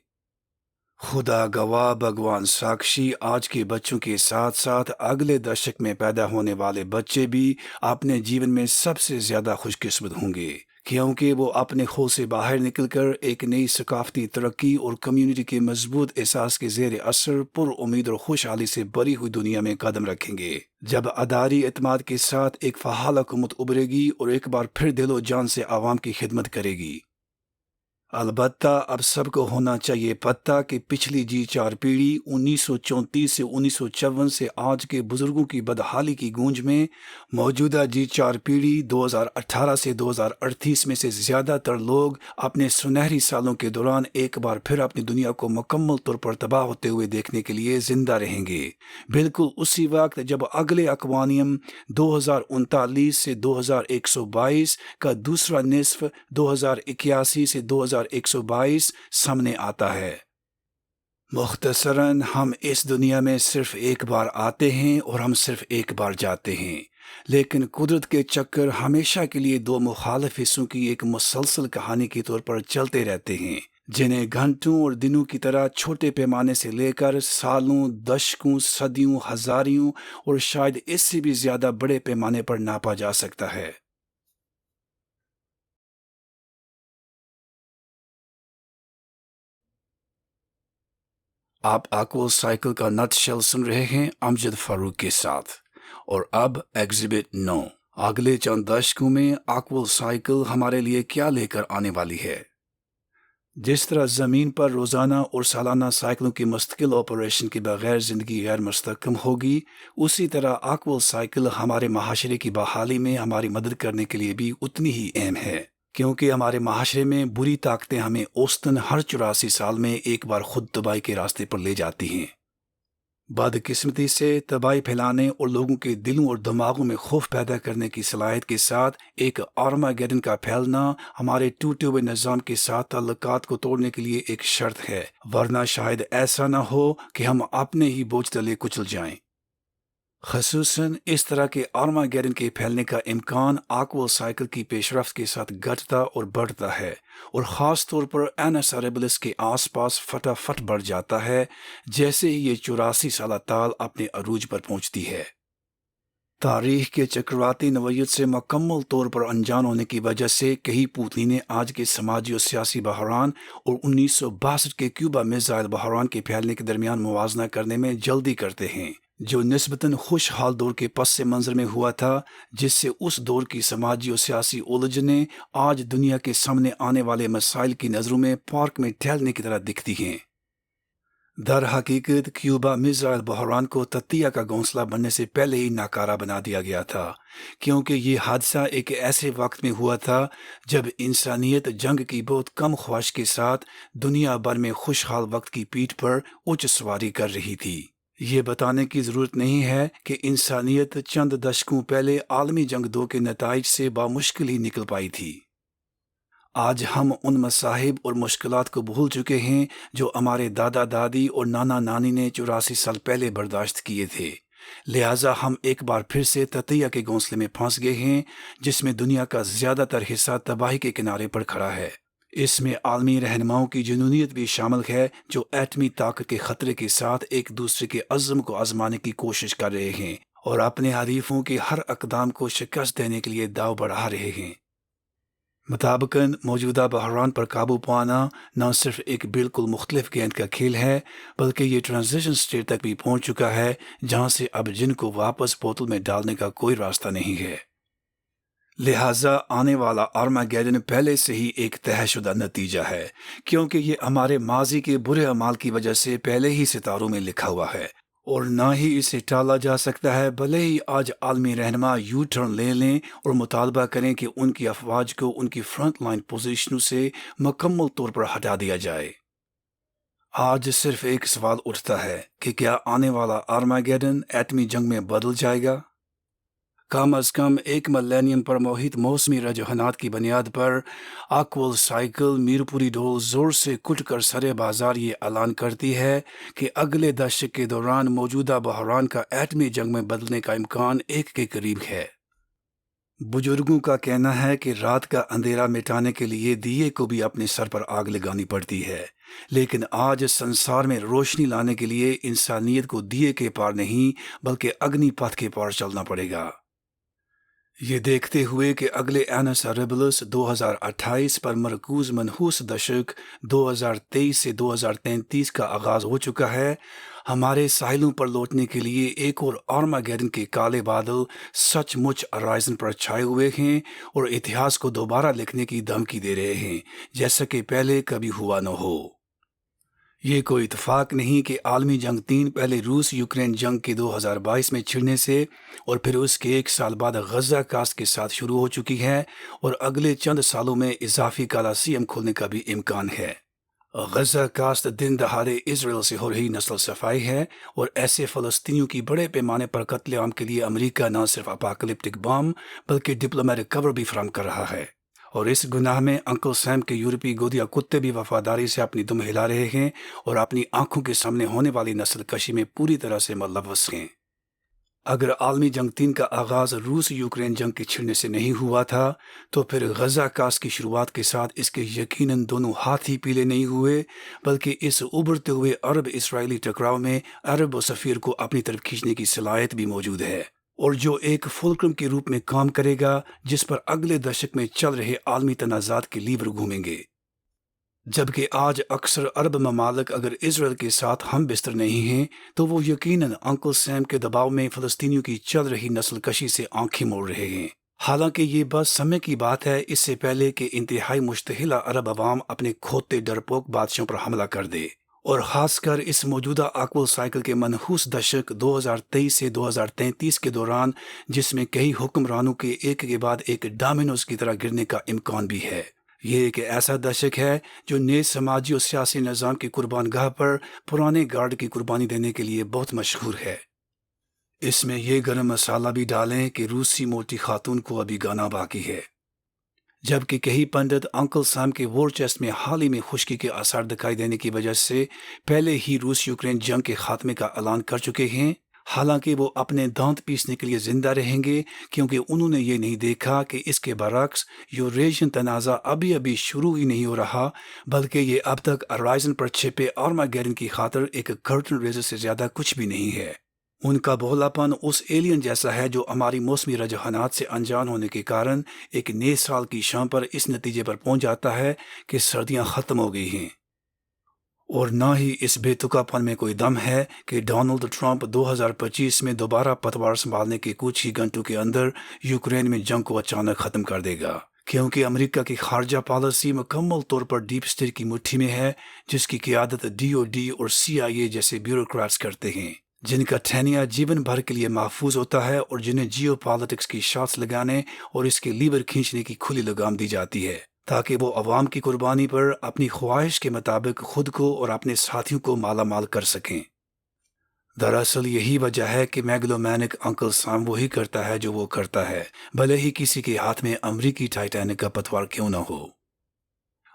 خدا گواہ، بھگوان ساکشی، آج کے بچوں کے ساتھ ساتھ اگلے دشک میں پیدا ہونے والے بچے بھی اپنے جیون میں سب سے زیادہ خوش قسمت ہوں گے، کیونکہ وہ اپنے خود سے باہر نکل کر ایک نئی ثقافتی ترقی اور کمیونٹی کے مضبوط احساس کے زیر اثر پر امید اور خوشحالی سے بھری ہوئی دنیا میں قدم رکھیں گے۔ جب اداری اعتماد کے ساتھ ایک فعال حکومت ابھرے گی اور ایک بار پھر دل و جان سے عوام کی خدمت کرے گی۔ البتہ اب سب کو ہونا چاہیے پتہ کہ پچھلی G4 پیڑھی 1934 سے 1954 سے آج کے بزرگوں کی بدحالی کی گونج میں موجودہ G4 پیڑھی 2018 سے 2038 میں سے زیادہ تر لوگ اپنے سنہری سالوں کے دوران ایک بار پھر اپنی دنیا کو مکمل طور پر تباہ ہوتے ہوئے دیکھنے کے لیے زندہ رہیں گے، بالکل اسی وقت جب اگلے اقوانیم 2039 سے 2122 کا دوسرا نصف 2081 سے 2122 سامنے آتا ہے۔ مختصراً ہم اس دنیا میں صرف ایک بار آتے ہیں اور ہم صرف ایک بار جاتے ہیں، لیکن قدرت کے چکر ہمیشہ کے لیے دو مخالف حصوں کی ایک مسلسل کہانی کے طور پر چلتے رہتے ہیں، جنہیں گھنٹوں اور دنوں کی طرح چھوٹے پیمانے سے لے کر سالوں، دشکوں، صدیوں، ہزاریوں اور شاید اس سے بھی زیادہ بڑے پیمانے پر ناپا جا سکتا ہے۔ آپ آکول سائیکل کا نٹ شل سن رہے ہیں امجد فاروق کے ساتھ، اور اب ایگزیبٹ 9 اگلے چند دشکوں میں آکول سائیکل ہمارے لیے کیا لے کر آنے والی ہے۔ جس طرح زمین پر روزانہ اور سالانہ سائیکلوں کی مستقل آپریشن کے بغیر زندگی غیر مستحکم ہوگی، اسی طرح آکول سائیکل ہمارے معاشرے کی بحالی میں ہماری مدد کرنے کے لیے بھی اتنی ہی اہم ہے، کیونکہ ہمارے معاشرے میں بری طاقتیں ہمیں اوسطاً ہر 84 سال میں ایک بار خود تباہی کے راستے پر لے جاتی ہیں۔ بدقسمتی سے تباہی پھیلانے اور لوگوں کے دلوں اور دماغوں میں خوف پیدا کرنے کی صلاحیت کے ساتھ ایک آرماگیڈن کا پھیلنا ہمارے ٹوٹے ہوئے نظام کے ساتھ تعلقات کو توڑنے کے لیے ایک شرط ہے، ورنہ شاید ایسا نہ ہو کہ ہم اپنے ہی بوجھ تلے کچل جائیں۔ خصوصاً اس طرح کے آرماگیڈن کے پھیلنے کا امکان آکول سائیکل کی پیش رفت کے ساتھ گھٹتا اور بڑھتا ہے، اور خاص طور پر اینس ہاریبلس کے آس پاس فٹافٹ بڑھ جاتا ہے جیسے ہی یہ 84 سالہ تال اپنے عروج پر پہنچتی ہے۔ تاریخ کے چکراتی نوعیت سے مکمل طور پر انجان ہونے کی وجہ سے کئی پوتینیں آج کے سماجی اور سیاسی بحران اور 1962 کے کیوبا میزائل بحران کے پھیلنے کے درمیان موازنہ کرنے میں جلدی کرتے ہیں، جو نسبتاً خوشحال دور کے پس منظر میں ہوا تھا، جس سے اس دور کی سماجی اور سیاسی الجھنیں آج دنیا کے سامنے آنے والے مسائل کی نظروں میں پارک میں ٹہلنے کی طرح دکھتی ہیں۔ در حقیقت کیوبا میزائل بحران کو تتیا کا گھونسلہ بننے سے پہلے ہی ناکارہ بنا دیا گیا تھا، کیونکہ یہ حادثہ ایک ایسے وقت میں ہوا تھا جب انسانیت جنگ کی بہت کم خواہش کے ساتھ دنیا بھر میں خوشحال وقت کی پیٹھ پر اونچ سواری کر رہی تھی۔ یہ بتانے کی ضرورت نہیں ہے کہ انسانیت چند دشکوں پہلے عالمی جنگ 2 کے نتائج سے بامشکل ہی نکل پائی تھی۔ آج ہم ان مصائب اور مشکلات کو بھول چکے ہیں جو ہمارے دادا دادی اور نانا نانی نے 84 سال پہلے برداشت کیے تھے، لہٰذا ہم ایک بار پھر سے تتیا کے گھونسلے میں پھنس گئے ہیں جس میں دنیا کا زیادہ تر حصہ تباہی کے کنارے پر کھڑا ہے۔ اس میں عالمی رہنماؤں کی جنونیت بھی شامل ہے جو ایٹمی طاقت کے خطرے کے ساتھ ایک دوسرے کے عزم کو آزمانے کی کوشش کر رہے ہیں اور اپنے حریفوں کے ہر اقدام کو شکست دینے کے لیے داؤ بڑھا رہے ہیں۔ مطابقاً موجودہ بحران پر قابو پانا نہ صرف ایک بالکل مختلف گیند کا کھیل ہے، بلکہ یہ ٹرانزیشن سٹیٹ تک بھی پہنچ چکا ہے جہاں سے اب جن کو واپس بوتل میں ڈالنے کا کوئی راستہ نہیں ہے۔ لہٰذا آنے والا آرماگیڈن پہلے سے ہی ایک طے شدہ نتیجہ ہے، کیونکہ یہ ہمارے ماضی کے برے اعمال کی وجہ سے پہلے ہی ستاروں میں لکھا ہوا ہے، اور نہ ہی اسے ٹالا جا سکتا ہے، بھلے ہی آج عالمی رہنما یو ٹرن لے لیں اور مطالبہ کریں کہ ان کی افواج کو ان کی فرنٹ لائن پوزیشنوں سے مکمل طور پر ہٹا دیا جائے۔ آج صرف ایک سوال اٹھتا ہے کہ کیا آنے والا آرماگیڈن ایٹمی جنگ میں بدل جائے گا؟ کم از کم ایک ملینیم پر محیط موسمی رجحانات کی بنیاد پر آکول سائیکل میرپوری ڈول زور سے کٹ کر سرے بازار یہ اعلان کرتی ہے کہ اگلے دشک کے دوران موجودہ بحران کا ایٹمی جنگ میں بدلنے کا امکان ایک کے قریب ہے۔ بزرگوں کا کہنا ہے کہ رات کا اندھیرا مٹانے کے لیے دیے کو بھی اپنے سر پر آگ لگانی پڑتی ہے، لیکن آج سنسار میں روشنی لانے کے لیے انسانیت کو دیے کے پار نہیں بلکہ اگنی پتھ کے پار چلنا پڑے گا۔ یہ دیکھتے ہوئے کہ اگلے اینس ریبلس 2028 پر مرکوز منحوس دشک 2023 سے 2033 کا آغاز ہو چکا ہے، ہمارے ساحلوں پر لوٹنے کے لیے ایک اور آرماگیڈن کے کالے بادل سچ مچ ہرائزن پر چھائے ہوئے ہیں اور اتہاس کو دوبارہ لکھنے کی دھمکی دے رہے ہیں جیسا کہ پہلے کبھی ہوا نہ ہو۔ یہ کوئی اتفاق نہیں کہ عالمی جنگ 3 پہلے روس یوکرین جنگ کے 2022 میں چھڑنے سے اور پھر اس کے 1 سال بعد غزہ کاست کے ساتھ شروع ہو چکی ہے اور اگلے چند سالوں میں اضافی کالاسیم کھولنے کا بھی امکان ہے۔ غزہ کاست دن دہاڑے اسرائیل سے ہو رہی نسل صفائی ہے اور ایسے فلسطینیوں کی بڑے پیمانے پر قتل عام کے لیے امریکہ نہ صرف اپاکلپٹک بام بلکہ ڈپلومیٹک کور بھی فراہم کر رہا ہے، اور اس گناہ میں انکل سیم کے یورپی گودیا کتے بھی وفاداری سے اپنی دم ہلا رہے ہیں اور اپنی آنکھوں کے سامنے ہونے والی نسل کشی میں پوری طرح سے ملوث ہیں۔ اگر عالمی جنگ 3 کا آغاز روس یوکرین جنگ کے چھڑنے سے نہیں ہوا تھا تو پھر غزہ کاست کی شروعات کے ساتھ اس کے یقیناً دونوں ہاتھ ہی پیلے نہیں ہوئے، بلکہ اس ابھرتے ہوئے عرب اسرائیلی ٹکراؤ میں عرب و سفیر کو اپنی طرف کھینچنے کی صلاحیت بھی موجود ہے، اور جو ایک فلکرم کے روپ میں کام کرے گا جس پر اگلے دشک میں چل رہے عالمی تنازعات کے لیور گھومیں گے۔ جبکہ آج اکثر عرب ممالک اگر اسرائیل کے ساتھ ہم بستر نہیں ہیں تو وہ یقیناً انکل سیم کے دباؤ میں فلسطینیوں کی چل رہی نسل کشی سے آنکھیں موڑ رہے ہیں، حالانکہ یہ بس سمے کی بات ہے، اس سے پہلے کہ انتہائی مشتعل عرب عوام اپنے کھوتے ڈرپوک بادشاہوں پر حملہ کر دے، اور خاص کر اس موجودہ آکول سائیکل کے منحوس دشک 2023 سے 2033 کے دوران، جس میں کئی حکمرانوں کے ایک کے بعد ایک ڈامینوز کی طرح گرنے کا امکان بھی ہے۔ یہ ایک ایسا دشک ہے جو نئے سماجی اور سیاسی نظام کی قربان گاہ پر پرانے گارڈ کی قربانی دینے کے لیے بہت مشہور ہے۔ اس میں یہ گرم مسالہ بھی ڈالیں کہ روسی موٹی خاتون کو ابھی گانا باقی ہے۔ جبکہ کئی پنڈت انکل سیم کے وار چیسٹ میں حال ہی میں خشکی کے آثار دکھائی دینے کی وجہ سے پہلے ہی روس یوکرین جنگ کے خاتمے کا اعلان کر چکے ہیں، حالانکہ وہ اپنے دانت پیسنے کے لیے زندہ رہیں گے، کیونکہ انہوں نے یہ نہیں دیکھا کہ اس کے برعکس یوریشین تنازع ابھی شروع ہی نہیں ہو رہا، بلکہ یہ اب تک ہرائزن پر چھپے آرماگیڈن کی خاطر ایک کرٹن ریزر سے زیادہ کچھ بھی نہیں ہے۔ ان کا بولا پن اس ایلین جیسا ہے جو ہماری موسمی رجحانات سے انجان ہونے کے کارن ایک نئے سال کی شام پر اس نتیجے پر پہنچ جاتا ہے کہ سردیاں ختم ہو گئی ہیں، اور نہ ہی اس بے تکا پن میں کوئی دم ہے کہ ڈونلڈ ٹرمپ 2025 میں دوبارہ پتوار سنبھالنے کے کچھ ہی گھنٹوں کے اندر یوکرین میں جنگ کو اچانک ختم کر دے گا، کیونکہ امریکہ کی خارجہ پالیسی مکمل طور پر ڈیپ اسٹیٹ کی مٹھی میں ہے، جس کی قیادت DOD اور CIA جیسے بیوروکریٹس کرتے ہیں، جن کا ٹھہنیا جیون بھر کے لیے محفوظ ہوتا ہے اور جنہیں جیو پالیٹکس کی شاٹس لگانے اور اس کے لیور کھینچنے کی کھلی لگام دی جاتی ہے، تاکہ وہ عوام کی قربانی پر اپنی خواہش کے مطابق خود کو اور اپنے ساتھیوں کو مالا مال کر سکیں۔ دراصل یہی وجہ ہے کہ میگلومینک انکل سام وہی کرتا ہے جو وہ کرتا ہے، بھلے ہی کسی کے ہاتھ میں امریکی ٹائٹینک کا پتوار کیوں نہ ہو۔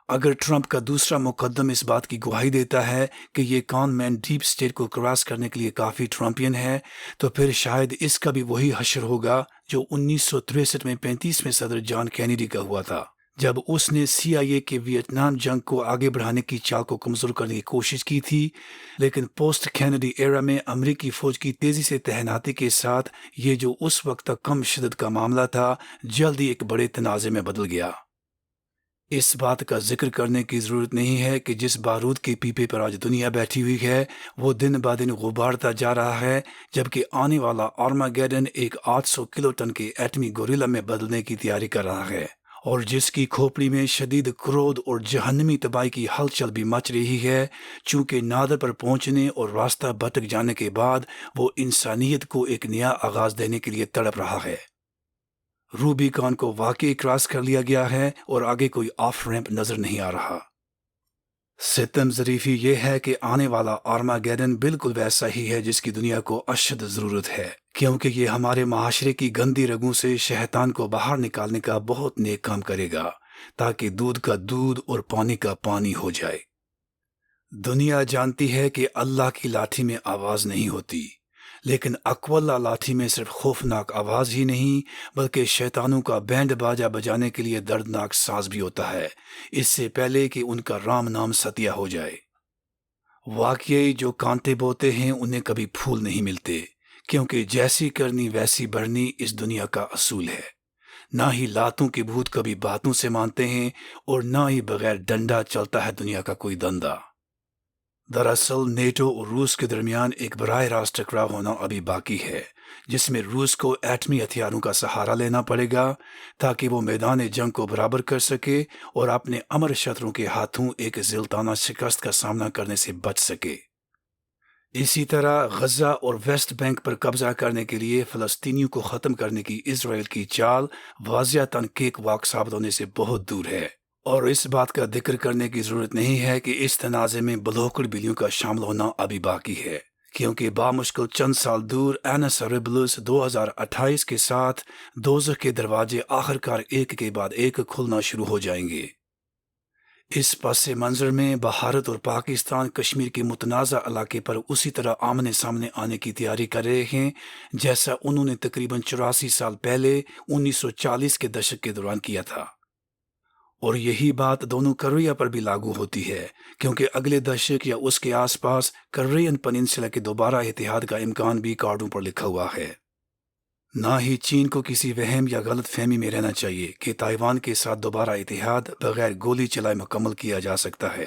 اگر ٹرمپ کا دوسرا مقدم اس بات کی گواہی دیتا ہے کہ یہ کان مین ڈیپ اسٹیٹ کو کراس کرنے کے لیے کافی ٹرمپین ہے، تو پھر شاید اس کا بھی وہی حشر ہوگا جو 1963 میں 35ویں صدر جان کینیڈی کا ہوا تھا، جب اس نے CIA کے ویتنام جنگ کو آگے بڑھانے کی چال کو کمزور کرنے کی کوشش کی تھی، لیکن پوسٹ کینیڈی ایرا میں امریکی فوج کی تیزی سے تعیناتی کے ساتھ یہ جو اس وقت تک کم شدت کا معاملہ تھا جلد ہی ایک بڑے تنازع میں بدل گیا۔ اس بات کا ذکر کرنے کی ضرورت نہیں ہے کہ جس بارود کے پیپے پر آج دنیا بیٹھی ہوئی ہے وہ دن بعدن غبارتا جا رہا ہے، جبکہ آنے والا آرماگیڈن ایک 800 کلو ٹن کے ایٹمی گوریلا میں بدلنے کی تیاری کر رہا ہے، اور جس کی کھوپڑی میں شدید کرود اور جہنمی تباہی کی ہلچل بھی مچ رہی ہے، چونکہ نادر پر پہنچنے اور راستہ بھٹک جانے کے بعد وہ انسانیت کو ایک نیا آغاز دینے کے لیے تڑپ رہا ہے۔ روبی کان کو واقعی کراس کر لیا گیا ہے اور آگے کوئی آف ریمپ نظر نہیں آ رہا۔ ستم ظریفی یہ ہے کہ آنے والا آرماگیڈن بالکل ویسا ہی ہے جس کی دنیا کو اشد ضرورت ہے، کیونکہ یہ ہمارے معاشرے کی گندی رگوں سے شیطان کو باہر نکالنے کا بہت نیک کام کرے گا، تاکہ دودھ کا دودھ اور پانی کا پانی ہو جائے۔ دنیا جانتی ہے کہ اللہ کی لاٹھی میں آواز نہیں ہوتی، لیکن اکولہ لاٹھی میں صرف خوفناک آواز ہی نہیں بلکہ شیطانوں کا بینڈ باجا بجانے کے لیے دردناک ساز بھی ہوتا ہے، اس سے پہلے کہ ان کا رام نام ستیہ ہو جائے۔ واقعی جو کانٹے بوتے ہیں انہیں کبھی پھول نہیں ملتے، کیونکہ جیسی کرنی ویسی بھرنی اس دنیا کا اصول ہے۔ نہ ہی لاتوں کے بھوت کبھی باتوں سے مانتے ہیں، اور نہ ہی بغیر ڈنڈا چلتا ہے دنیا کا کوئی دندہ۔ دراصل نیٹو اور روس کے درمیان ایک براہ راست ٹکراؤ ہونا ابھی باقی ہے، جس میں روس کو ایٹمی ہتھیاروں کا سہارا لینا پڑے گا تاکہ وہ میدان جنگ کو برابر کر سکے اور اپنے امر شتروں کے ہاتھوں ایک ذلتانہ شکست کا سامنا کرنے سے بچ سکے۔ اسی طرح غزہ اور ویسٹ بینک پر قبضہ کرنے کے لیے فلسطینیوں کو ختم کرنے کی اسرائیل کی چال واضح کیک واک ثابت ہونے سے بہت دور ہے، اور اس بات کا ذکر کرنے کی ضرورت نہیں ہے کہ اس تنازع میں بلوکڑ بلیوں کا شامل ہونا ابھی باقی ہے، کیونکہ بامشکل چند سال دور اینس ہریبلس 2028 کے ساتھ دوزخ کے دروازے آخرکار ایک کے بعد ایک کھلنا شروع ہو جائیں گے۔ اس پس منظر میں بھارت اور پاکستان کشمیر کے متنازع علاقے پر اسی طرح آمنے سامنے آنے کی تیاری کر رہے ہیں جیسا انہوں نے تقریباً 84 سال پہلے 1940 کے دشک کے دوران کیا تھا۔ اور یہی بات دونوں کوریا پر بھی لاگو ہوتی ہے، کیونکہ اگلے دشک یا اس کے آس پاس کورین پننسلا کے دوبارہ اتحاد کا امکان بھی کارڈوں پر لکھا ہوا ہے۔ نہ ہی چین کو کسی وہم یا غلط فہمی میں رہنا چاہیے کہ تائیوان کے ساتھ دوبارہ اتحاد بغیر گولی چلائے مکمل کیا جا سکتا ہے۔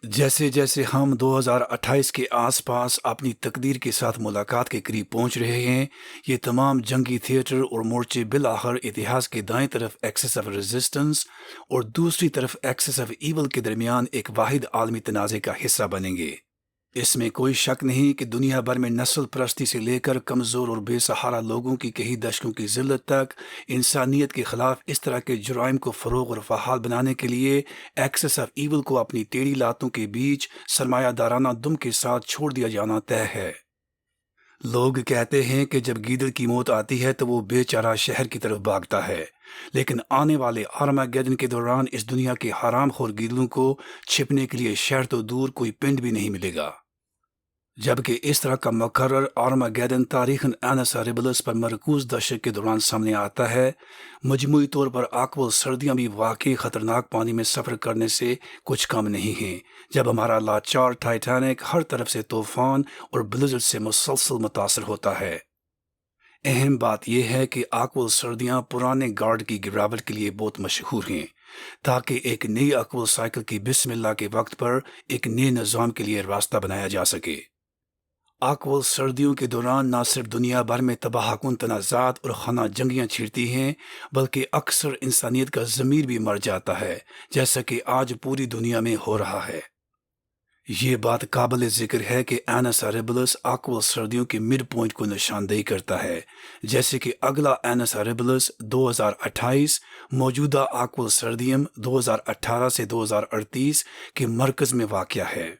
جیسے جیسے ہم 2028 کے آس پاس اپنی تقدیر کے ساتھ ملاقات کے قریب پہنچ رہے ہیں، یہ تمام جنگی تھیٹر اور مورچے بالآخر اتہاس کے دائیں طرف ایکسس آف ریزسٹنس اور دوسری طرف ایکسس آف ایول کے درمیان ایک واحد عالمی تنازع کا حصہ بنیں گے۔ اس میں کوئی شک نہیں کہ دنیا بھر میں نسل پرستی سے لے کر کمزور اور بے سہارا لوگوں کی کئی دشکوں کی ذلت تک انسانیت کے خلاف اس طرح کے جرائم کو فروغ اور فعال بنانے کے لیے ایکسس آف ایول کو اپنی ٹیڑھی لاتوں کے بیچ سرمایہ دارانہ دم کے ساتھ چھوڑ دیا جانا طے ہے۔ لوگ کہتے ہیں کہ جب گیدڑ کی موت آتی ہے تو وہ بے چارہ شہر کی طرف بھاگتا ہے، لیکن آنے والے آرماگیڈن کے دوران اس دنیا کے حرام خور گیدڑوں کو چھپنے کے لیے شہر تو دور کوئی پنڈ بھی نہیں ملے گا۔ جبکہ اس طرح کا مقرر آرماگیڈن تاریخاً اینس ہریبلس پر مرکوز دشک کے دوران سامنے آتا ہے۔ مجموعی طور پر آکول سردیاں بھی واقعی خطرناک پانی میں سفر کرنے سے کچھ کم نہیں ہیں، جب ہمارا لاچار ٹائٹینک ہر طرف سے طوفان اور بلیزرڈ سے مسلسل متاثر ہوتا ہے۔ اہم بات یہ ہے کہ آکول سردیاں پرانے گارڈ کی گراوٹ کے لیے بہت مشہور ہیں، تاکہ ایک نئی آکول سائیکل کی بسم اللہ کے وقت پر ایک نئے نظام کے لیے راستہ بنایا جا سکے۔ آکول سردیوں کے دوران نہ صرف دنیا بھر میں تباہ کن تنازعات اور خانہ جنگیاں چھڑتی ہیں، بلکہ اکثر انسانیت کا ضمیر بھی مر جاتا ہے، جیسا کہ آج پوری دنیا میں ہو رہا ہے۔ یہ بات قابل ذکر ہے کہ اینس ہریبلس آکول سردیوں کے مڈ پوائنٹ کو نشاندہی کرتا ہے، جیسے کہ اگلا اینس ہریبلس 2028 موجودہ آکول سردیم 2018 سے 2038 کے مرکز میں واقع ہے۔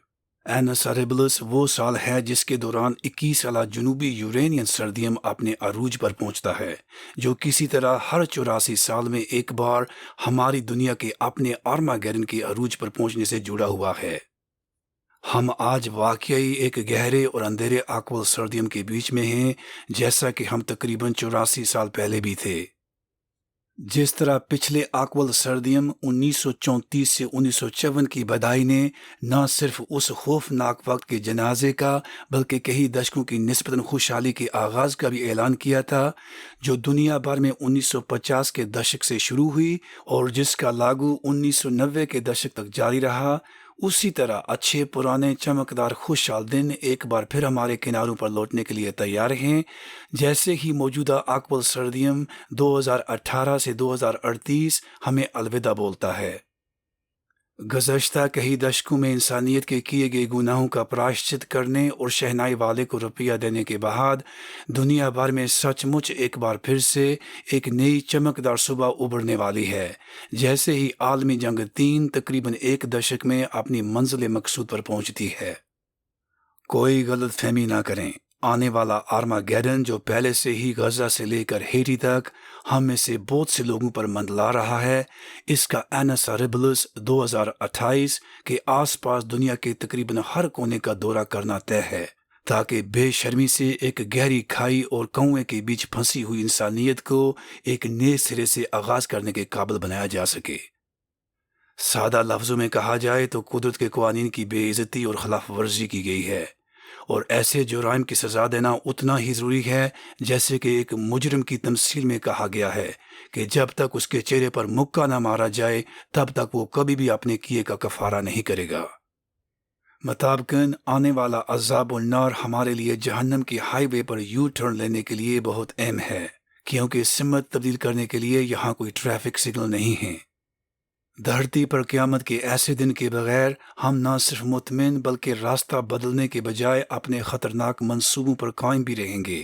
اینس ہریبلس وہ سال ہے جس کے دوران 21 سالہ جنوبی یورینین سردیم اپنے عروج پر پہنچتا ہے، جو کسی طرح ہر 84 سال میں ایک بار ہماری دنیا کے اپنے آرماگیڈن کے عروج پر پہنچنے سے جڑا ہوا ہے۔ ہم آج واقعی ایک گہرے اور اندھیرے آکول سردیم کے بیچ میں ہیں، جیسا کہ ہم تقریباً 84 سال پہلے بھی تھے۔ جس طرح پچھلے آکول سردیم 1934 سے 1954 کی بدائی نے نہ صرف اس خوفناک وقت کے جنازے کا بلکہ کئی دشکوں کی نسبتاً خوشحالی کے آغاز کا بھی اعلان کیا تھا، جو دنیا بھر میں 1950 کے دشک سے شروع ہوئی اور جس کا لاگو 1990 کے دشک تک جاری رہا، اسی طرح اچھے پرانے چمکدار خوشحال دن ایک بار پھر ہمارے کناروں پر لوٹنے کے لیے تیار ہیں، جیسے ہی موجودہ آکول سردیم 2018 سے 2038 ہمیں الوداع بولتا ہے۔ گزشتہ کئی دشکوں میں انسانیت کے کیے گئے گناہوں کا پراشچت کرنے اور شہنائی والے کو روپیہ دینے کے بعد دنیا بھر میں سچ مچ ایک بار پھر سے ایک نئی چمکدار صبح ابھرنے والی ہے، جیسے ہی عالمی جنگ 3 تقریباً ایک دشک میں اپنی منزل مقصود پر پہنچتی ہے۔ کوئی غلط فہمی نہ کریں، آنے والا آرماگیڈن جو پہلے سے ہی غزہ سے لے کر ہیٹی تک ہم میں سے بہت سے لوگوں پر منڈلا رہا ہے، اس کا اینس ہاریبلس 2028 کے آس پاس دنیا کے تقریباً ہر کونے کا دورہ کرنا طے ہے، تاکہ بے شرمی سے ایک گہری کھائی اور کنویں کے بیچ پھنسی ہوئی انسانیت کو ایک نئے سرے سے آغاز کرنے کے قابل بنایا جا سکے۔ سادہ لفظوں میں کہا جائے تو قدرت کے قوانین کی بے عزتی اور خلاف ورزی کی گئی ہے، اور ایسے جرائم کی سزا دینا اتنا ہی ضروری ہے جیسے کہ ایک مجرم کی تمثیل میں کہا گیا ہے کہ جب تک اس کے چہرے پر مکہ نہ مارا جائے تب تک وہ کبھی بھی اپنے کیے کا کفارہ نہیں کرے گا۔ مطابقاً آنے والا عذاب النار ہمارے لیے جہنم کی high way per you turn لینے کے لیے بہت اہم ہے، کیونکہ سمت تبدیل کرنے کے لیے یہاں کوئی ٹریفک سگنل نہیں ہے۔ دھرتی پر قیامت کے ایسے دن کے بغیر ہم نہ صرف مطمئن بلکہ راستہ بدلنے کے بجائے اپنے خطرناک منصوبوں پر قائم بھی رہیں گے۔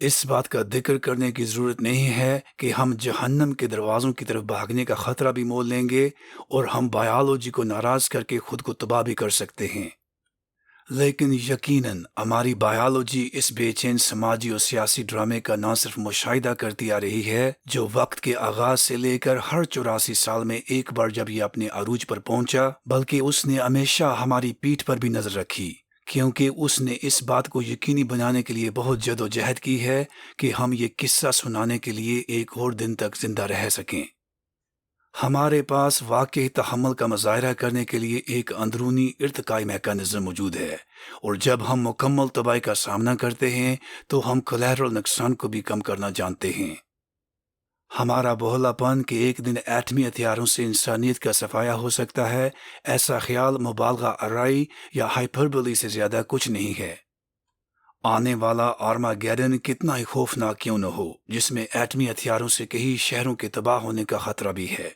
اس بات کا ذکر کرنے کی ضرورت نہیں ہے کہ ہم جہنم کے دروازوں کی طرف بھاگنے کا خطرہ بھی مول لیں گے، اور ہم بایولوجی کو ناراض کر کے خود کو تباہ بھی کر سکتے ہیں۔ لیکن یقیناً ہماری بایولوجی اس بے چین سماجی اور سیاسی ڈرامے کا نہ صرف مشاہدہ کرتی آ رہی ہے جو وقت کے آغاز سے لے کر ہر 84 سال میں ایک بار جب یہ اپنے عروج پر پہنچا، بلکہ اس نے ہمیشہ ہماری پیٹھ پر بھی نظر رکھی، کیونکہ اس نے اس بات کو یقینی بنانے کے لیے بہت جد و جہد کی ہے کہ ہم یہ قصہ سنانے کے لیے ایک اور دن تک زندہ رہ سکیں۔ ہمارے پاس واقعی تحمل کا مظاہرہ کرنے کے لیے ایک اندرونی ارتقائی میکانزم موجود ہے، اور جب ہم مکمل تباہی کا سامنا کرتے ہیں تو ہم کولیٹرل نقصان کو بھی کم کرنا جانتے ہیں۔ ہمارا بہلا پن کہ ایک دن ایٹمی ہتھیاروں سے انسانیت کا صفایا ہو سکتا ہے، ایسا خیال مبالغہ آرائی یا ہائپربلی سے زیادہ کچھ نہیں ہے۔ آنے والا آرماگیڈن کتنا ہی خوفناک کیوں نہ ہو، جس میں ایٹمی ہتھیاروں سے کئی شہروں کے تباہ ہونے کا خطرہ بھی ہے،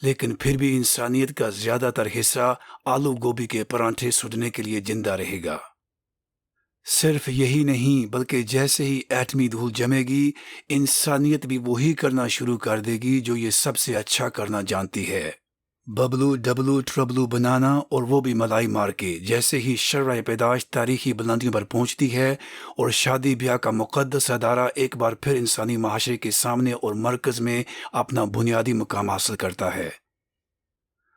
لیکن پھر بھی انسانیت کا زیادہ تر حصہ آلو گوبھی کے پرانٹھے سوٹنے کے لیے زندہ رہے گا۔ صرف یہی نہیں بلکہ جیسے ہی ایٹمی دھول جمے گی، انسانیت بھی وہی کرنا شروع کر دے گی جو یہ سب سے اچھا کرنا جانتی ہے، ببلو ڈبلو ٹربلو بنانا، اور وہ بھی ملائی مار کے۔ جیسے ہی شرح پیدائش تاریخی بلندیوں پر پہنچتی ہے اور شادی بیاہ کا مقدس ادارہ ایک بار پھر انسانی معاشرے کے سامنے اور مرکز میں اپنا بنیادی مقام حاصل کرتا ہے۔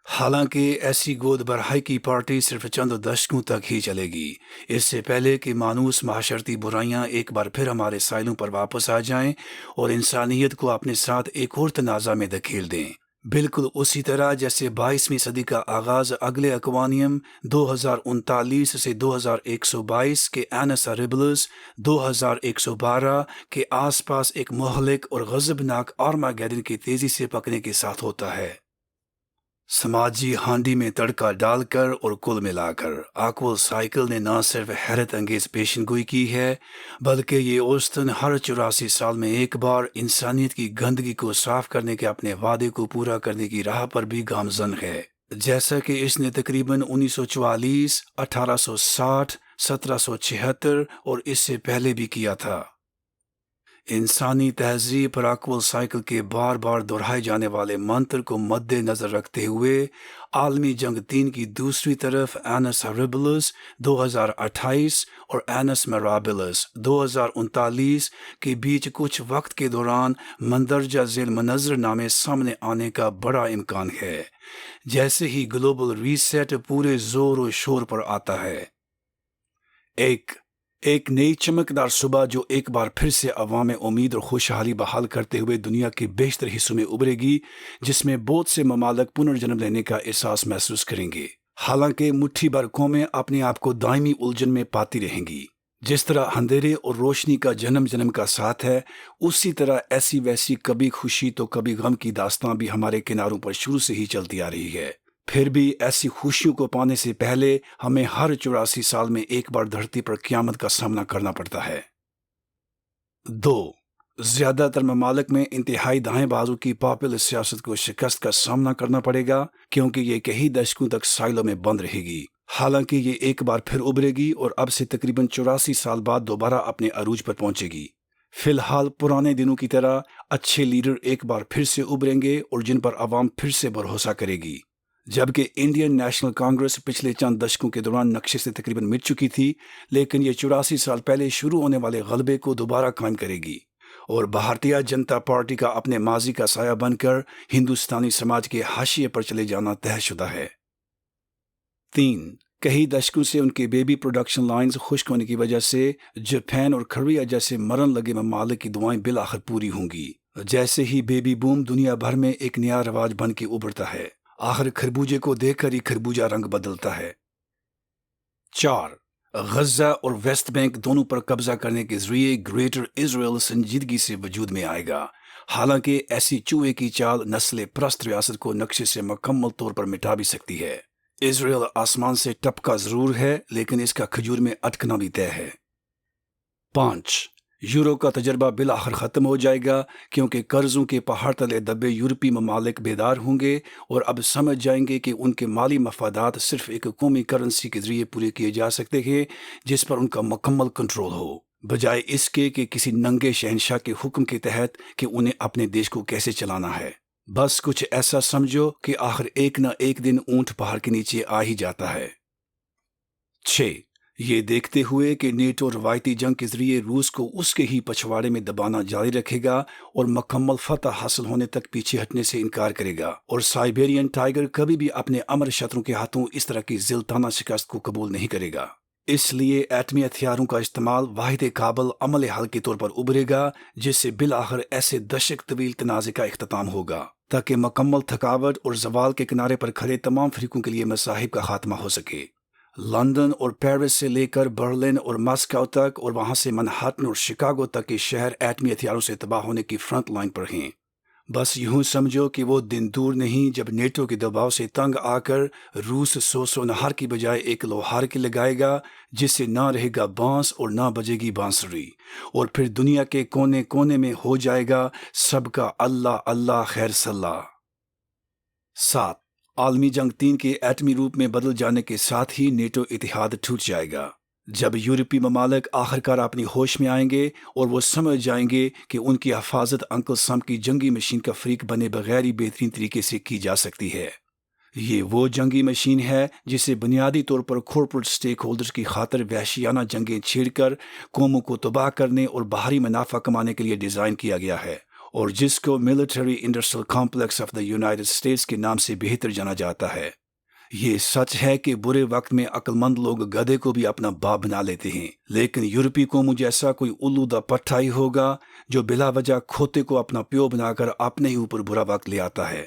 حالانکہ ایسی گود برہائی کی پارٹی صرف چند دشکوں تک ہی چلے گی، اس سے پہلے کہ مانوس معاشرتی برائیاں ایک بار پھر ہمارے سائلوں پر واپس آ جائیں اور انسانیت کو اپنے ساتھ ایک اور تنازع میں دھکیل دیں، بالکل اسی طرح جیسے 22ویں صدی کا آغاز اگلے اکوانیم 2039 سے 2122 کے اینس ہاریبلس 2112 کے آس پاس ایک مہلک اور غضبناک آرماگیڈن کی تیزی سے پکنے کے ساتھ ہوتا ہے۔ سماجی ہانڈی میں تڑکا ڈال کر اور کل ملا کر آکول سائیکل نے نہ صرف حیرت انگیز پیشن گوئی کی ہے، بلکہ یہ اوسطاً ہر 84 سال میں ایک بار انسانیت کی گندگی کو صاف کرنے کے اپنے وعدے کو پورا کرنے کی راہ پر بھی گامزن ہے، جیسا کہ اس نے تقریباً 1944، 1860، 1776 اور اس سے پہلے بھی کیا تھا۔ انسانی تہذیب پر آکول سائیکل کے بار بار دہرائے جانے والے منتر کو مد نظر رکھتے ہوئے عالمی جنگ 3 کی دوسری طرف اینس ہاریبلس 2028 اور اینس میرابلس 2039 کے بیچ کچھ وقت کے دوران مندرجہ ذیل منظر نامے سامنے آنے کا بڑا امکان ہے، جیسے ہی گلوبل ریسیٹ پورے زور و شور پر آتا ہے۔ ایک نئی چمکدار صبح جو ایک بار پھر سے عوام میں امید اور خوشحالی بحال کرتے ہوئے دنیا کے بیشتر حصوں میں ابھرے گی، جس میں بہت سے ممالک پنرجنم لینے کا احساس محسوس کریں گے، حالانکہ مٹھی بھر قومیں اپنے آپ کو دائمی الجھن میں پاتی رہیں گی۔ جس طرح اندھیرے اور روشنی کا جنم جنم کا ساتھ ہے، اسی طرح ایسی ویسی کبھی خوشی تو کبھی غم کی داستان بھی ہمارے کناروں پر شروع سے ہی چلتی آ رہی ہے۔ پھر بھی ایسی خوشیوں کو پانے سے پہلے ہمیں ہر 84 سال میں ایک بار دھرتی پر قیامت کا سامنا کرنا پڑتا ہے۔ 2 زیادہ تر ممالک میں انتہائی دائیں بازو کی پاپولر سیاست کو شکست کا سامنا کرنا پڑے گا کیونکہ یہ کئی دشکوں تک سائلوں میں بند رہے گی، حالانکہ یہ ایک بار پھر ابھرے گی اور اب سے تقریباً 84 سال بعد دوبارہ اپنے عروج پر پہنچے گی۔ فی الحال پرانے دنوں کی طرح اچھے لیڈر ایک بار پھر سے ابھریں گے اور جن پر عوام پھر سے بھروسہ کرے گی، جبکہ انڈین نیشنل کانگریس پچھلے چند دشکوں کے دوران نقشے سے تقریباً مٹ چکی تھی، لیکن یہ 84 سال پہلے شروع ہونے والے غلبے کو دوبارہ قائم کرے گی اور بھارتیہ جنتا پارٹی کا اپنے ماضی کا سایہ بن کر ہندوستانی سماج کے حاشیے پر چلے جانا طے شدہ ہے۔ 3. کئی دشکوں سے ان کے بیبی پروڈکشن لائنز خشک ہونے کی وجہ سے جاپان اور کوریا جیسے مرن لگے ممالک کی دعائیں بالآخر پوری ہوں گی۔ جیسے ہی بیبی بوم دنیا بھر میں ایک نیا رواج بن کے ابھرتا ہے، آخر خربوجے کو دیکھ کر ہی خربوجہ رنگ بدلتا ہے۔ 4. غزہ اور ویسٹ بینک دونوں پر قبضہ کرنے کے ذریعے گریٹر اسرائیل سنجیدگی سے وجود میں آئے گا، حالانکہ ایسی چوہے کی چال نسل پرست ریاست کو نقشے سے مکمل طور پر مٹا بھی سکتی ہے۔ اسرائیل آسمان سے ٹپکا ضرور ہے، لیکن اس کا کھجور میں اٹکنا بھی طے ہے۔ 5. یورو کا تجربہ بالآخر ختم ہو جائے گا کیونکہ قرضوں کے پہاڑ تلے دبے یورپی ممالک بیدار ہوں گے اور اب سمجھ جائیں گے کہ ان کے مالی مفادات صرف ایک قومی کرنسی کے ذریعے پورے کیے جا سکتے ہیں جس پر ان کا مکمل کنٹرول ہو، بجائے اس کے کہ کسی ننگے شہنشاہ کے حکم کے تحت کہ انہیں اپنے دیش کو کیسے چلانا ہے۔ بس کچھ ایسا سمجھو کہ آخر ایک نہ ایک دن اونٹ پہاڑ کے نیچے آ ہی جاتا ہے۔ 6. یہ دیکھتے ہوئے کہ نیٹو روایتی جنگ کے ذریعے روس کو اس کے ہی پچھواڑے میں دبانا جاری رکھے گا اور مکمل فتح حاصل ہونے تک پیچھے ہٹنے سے انکار کرے گا، اور سائبیرین ٹائیگر کبھی بھی اپنے امر شتروں کے ہاتھوں اس طرح کی ذلتانہ شکست کو قبول نہیں کرے گا، اس لیے ایٹمی ہتھیاروں کا استعمال واحد قابل عمل حل کے طور پر ابھرے گا جس سے بالآخر ایسے دشک طویل تنازع کا اختتام ہوگا تاکہ مکمل تھکاوٹ اور زوال کے کنارے پر کھڑے تمام فریقوں کے لیے مصائب کا خاتمہ ہو سکے۔ لندن اور پیرس سے لے کر برلن اور ماسکو تک اور وہاں سے منہٹن اور شکاگو تک کے شہر ایٹمی ہتھیاروں سے تباہ ہونے کی فرنٹ لائن پر ہیں۔ بس یوں سمجھو کہ وہ دن دور نہیں جب نیٹو کے دباؤ سے تنگ آ کر روس سو نہار کی بجائے ایک لوہار کے لگائے گا جس سے نہ رہے گا بانس اور نہ بجے گی بانسری، اور پھر دنیا کے کونے کونے میں ہو جائے گا سب کا اللہ اللہ خیر صلاح۔ 7. عالمی جنگ 3 کے ایٹمی روپ میں بدل جانے کے ساتھ ہی نیٹو اتحاد ٹوٹ جائے گا، جب یورپی ممالک آخرکار اپنی ہوش میں آئیں گے اور وہ سمجھ جائیں گے کہ ان کی حفاظت انکل سم کی جنگی مشین کا فریق بنے بغیر ہی بہترین طریقے سے کی جا سکتی ہے۔ یہ وہ جنگی مشین ہے جسے بنیادی طور پر کارپوریٹ سٹیک ہولڈرز کی خاطر وحشیانہ جنگیں چھیڑ کر قوموں کو تباہ کرنے اور باہری منافع کمانے کے لیے ڈیزائن کیا گیا ہے، اور جس کو military industrial complex of the United States کے نام سے بہتر جانا جاتا ہے۔ یہ سچ ہے کہ برے وقت میں عقل مند لوگ گدھے کو بھی اپنا باپ بنا لیتے ہیں، لیکن یورپی قوموں جیسا کوئی الودہ پٹھا ہی ہوگا جو بلا وجہ کھوتے کو اپنا پیو بنا کر اپنے ہی اوپر برا وقت لے آتا ہے۔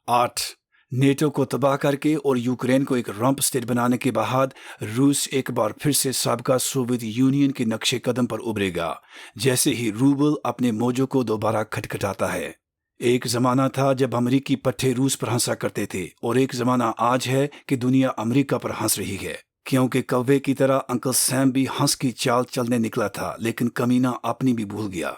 8. نیٹو کو تباہ کر کے اور یوکرین کو ایک رمپ اسٹیٹ بنانے کے بعد روس ایک بار پھر سے سابقہ سوویت یونین کے نقش قدم پر ابھرے گا، جیسے ہی روبل اپنے موجوں کو دوبارہ کھٹکھٹاتا ہے۔ ایک زمانہ تھا جب امریکی پٹھے روس پر ہنسا کرتے تھے، اور ایک زمانہ آج ہے کہ دنیا امریکہ پر ہنس رہی ہے، کیونکہ کوے کی طرح انکل سیم بھی ہنس کی چال چلنے نکلا تھا لیکن کمینہ اپنی بھی بھول گیا۔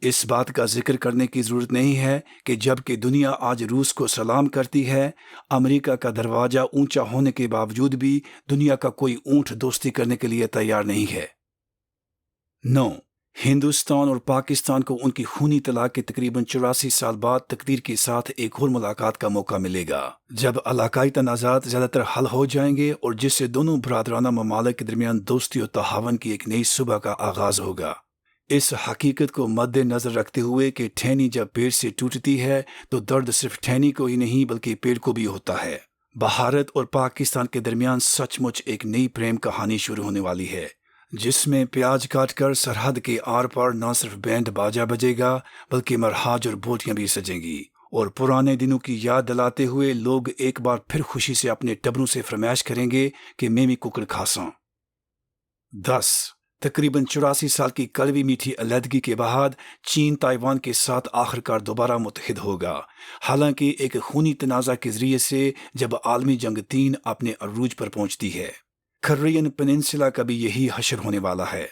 اس بات کا ذکر کرنے کی ضرورت نہیں ہے کہ جب کہ دنیا آج روس کو سلام کرتی ہے، امریکہ کا دروازہ اونچا ہونے کے باوجود بھی دنیا کا کوئی اونٹ دوستی کرنے کے لیے تیار نہیں ہے۔ 9. ہندوستان اور پاکستان کو ان کی خونی طلاق کے تقریباً 84 سال بعد تقدیر کے ساتھ ایک اور ملاقات کا موقع ملے گا، جب علاقائی تنازعات زیادہ تر حل ہو جائیں گے اور جس سے دونوں برادرانہ ممالک کے درمیان دوستی اور تعاون کی ایک نئی صبح کا آغاز ہوگا۔ اس حقیقت کو مد نظر رکھتے ہوئے کہ ٹھینی جب پیڑ سے ٹوٹتی ہے تو درد صرف ٹھینی کو ہی نہیں بلکہ پیڑ کو بھی ہوتا ہے، بھارت اور پاکستان کے درمیان سچ مچ ایک نئی پریم کہانی شروع ہونے والی ہے، جس میں پیاز کاٹ کر سرحد کے آر پار نہ صرف بینڈ باجا بجے گا بلکہ مرہاج اور بوٹیاں بھی سجیں گی، اور پرانے دنوں کی یاد دلاتے ہوئے لوگ ایک بار پھر خوشی سے اپنے ٹبروں سے فرمائش کریں گے کہ میں بھی ککڑ کھاساں۔ 10. تقریباً 84 سال کی کڑوی میٹھی علیحدگی کے بعد چین تائیوان کے ساتھ آخرکار دوبارہ متحد ہوگا، حالانکہ ایک خونی تنازع کے ذریعے سے جب عالمی جنگ 3 اپنے عروج پر پہنچتی ہے۔ کورین پیننسلا کا بھی یہی حشر ہونے والا ہے۔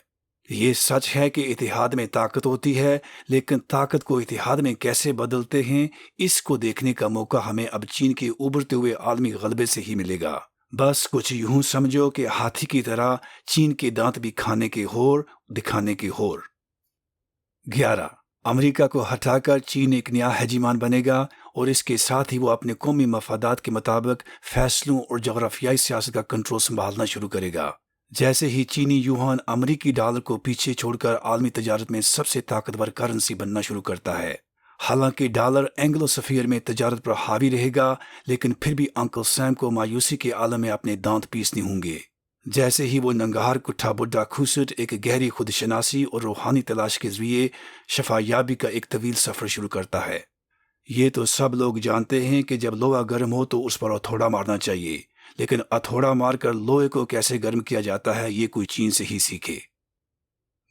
یہ سچ ہے کہ اتحاد میں طاقت ہوتی ہے، لیکن طاقت کو اتحاد میں کیسے بدلتے ہیں، اس کو دیکھنے کا موقع ہمیں اب چین کے ابھرتے ہوئے عالمی غلبے سے ہی ملے گا۔ بس کچھ یوں سمجھو کہ ہاتھی کی طرح چین کے دانت بھی کھانے کے ہور، دکھانے کے ہور۔ 11۔ امریکہ کو ہٹا کر چین ایک نیا ہیجیمان بنے گا، اور اس کے ساتھ ہی وہ اپنے قومی مفادات کے مطابق فیصلوں اور جغرافیائی سیاست کا کنٹرول سنبھالنا شروع کرے گا۔ جیسے ہی چینی یوہان امریکی ڈالر کو پیچھے چھوڑ کر عالمی تجارت میں سب سے طاقتور کرنسی بننا شروع کرتا ہے۔ حالانکہ ڈالر اینگلو سفیر میں تجارت پر حاوی رہے گا، لیکن پھر بھی انکل سیم کو مایوسی کے عالم میں اپنے دانت پیسنے ہوں گے۔ جیسے ہی وہ ننگہار کٹھا بڈھا کھوسٹ ایک گہری خودشناسی اور روحانی تلاش کے ذریعے شفا یابی کا ایک طویل سفر شروع کرتا ہے۔ یہ تو سب لوگ جانتے ہیں کہ جب لوہا گرم ہو تو اس پر ہتھوڑا مارنا چاہیے، لیکن ہتھوڑا مار کر لوہے کو کیسے گرم کیا جاتا ہے یہ کوئی چین سے ہی سیکھے۔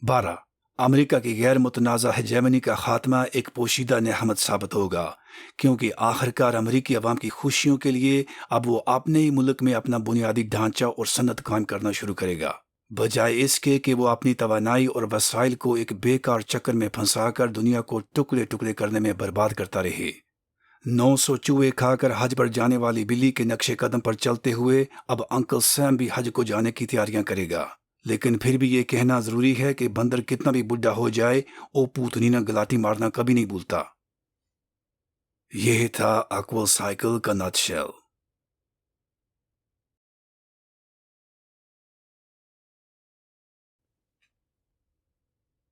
12۔ امریکہ کی غیر متنازع ہیجمنی کا خاتمہ ایک پوشیدہ نعمت ثابت ہوگا، کیونکہ آخرکار امریکی عوام کی خوشیوں کے لیے اب وہ اپنے ہی ملک میں اپنا بنیادی ڈھانچہ اور صنعت قائم کرنا شروع کرے گا، بجائے اس کے کہ وہ اپنی توانائی اور وسائل کو ایک بیکار چکر میں پھنسا کر دنیا کو ٹکڑے ٹکڑے کرنے میں برباد کرتا رہے۔ 900 چوہے کھا کر حج پر جانے والی بلی کے نقش قدم پر چلتے ہوئے اب انکل سیم بھی حج کو جانے کی تیاریاں کرے گا، لیکن پھر بھی یہ کہنا ضروری ہے کہ بندر کتنا بھی بڈھا ہو جائے، او پوتنینا گلاٹی مارنا کبھی نہیں بھولتا۔ یہ تھا اکول سائیکل کا نٹ شیل۔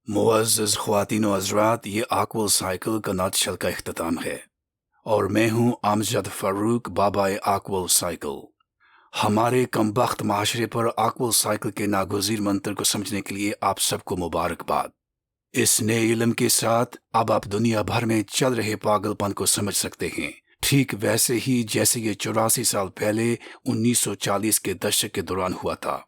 معزز خواتین و حضرات، یہ اکول سائیکل کا نٹ شیل کا اختتام ہے، اور میں ہوں امجد فاروق، بابا اکول سائیکل۔ ہمارے کمبخت معاشرے پر اکول سائیکل کے ناگزیر منتر کو سمجھنے کے لیے آپ سب کو مبارکباد۔ اس نئے علم کے ساتھ اب آپ دنیا بھر میں چل رہے پاگل پن کو سمجھ سکتے ہیں، ٹھیک ویسے ہی جیسے یہ 84 سال پہلے 1940 کے دشک کے دوران ہوا تھا۔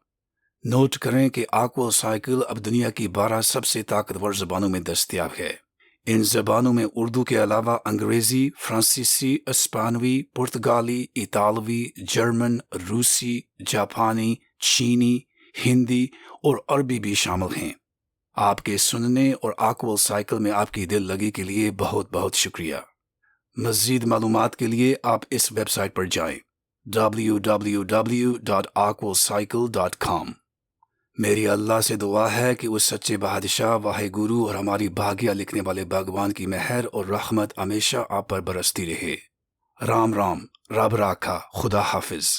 نوٹ کریں کہ اکول سائیکل اب دنیا کی 12 سب سے طاقتور زبانوں میں دستیاب ہے۔ ان زبانوں میں اردو کے علاوہ انگریزی، فرانسیسی، اسپانوی، پرتگالی، اطالوی، جرمن، روسی، جاپانی، چینی، ہندی اور عربی بھی شامل ہیں۔ آپ کے سننے اور اکول سائیکل میں آپ کی دل لگی کے لیے بہت بہت شکریہ۔ مزید معلومات کے لیے آپ اس ویب سائٹ پر جائیں www.akwolcycle.com۔ میری اللہ سے دعا ہے کہ اس سچے بادشاہ واہ گرو اور ہماری بھاگیہ لکھنے والے بھگوان کی مہر اور رحمت ہمیشہ آپ پر برستی رہے۔ رام رام، رب راکھا، خدا حافظ۔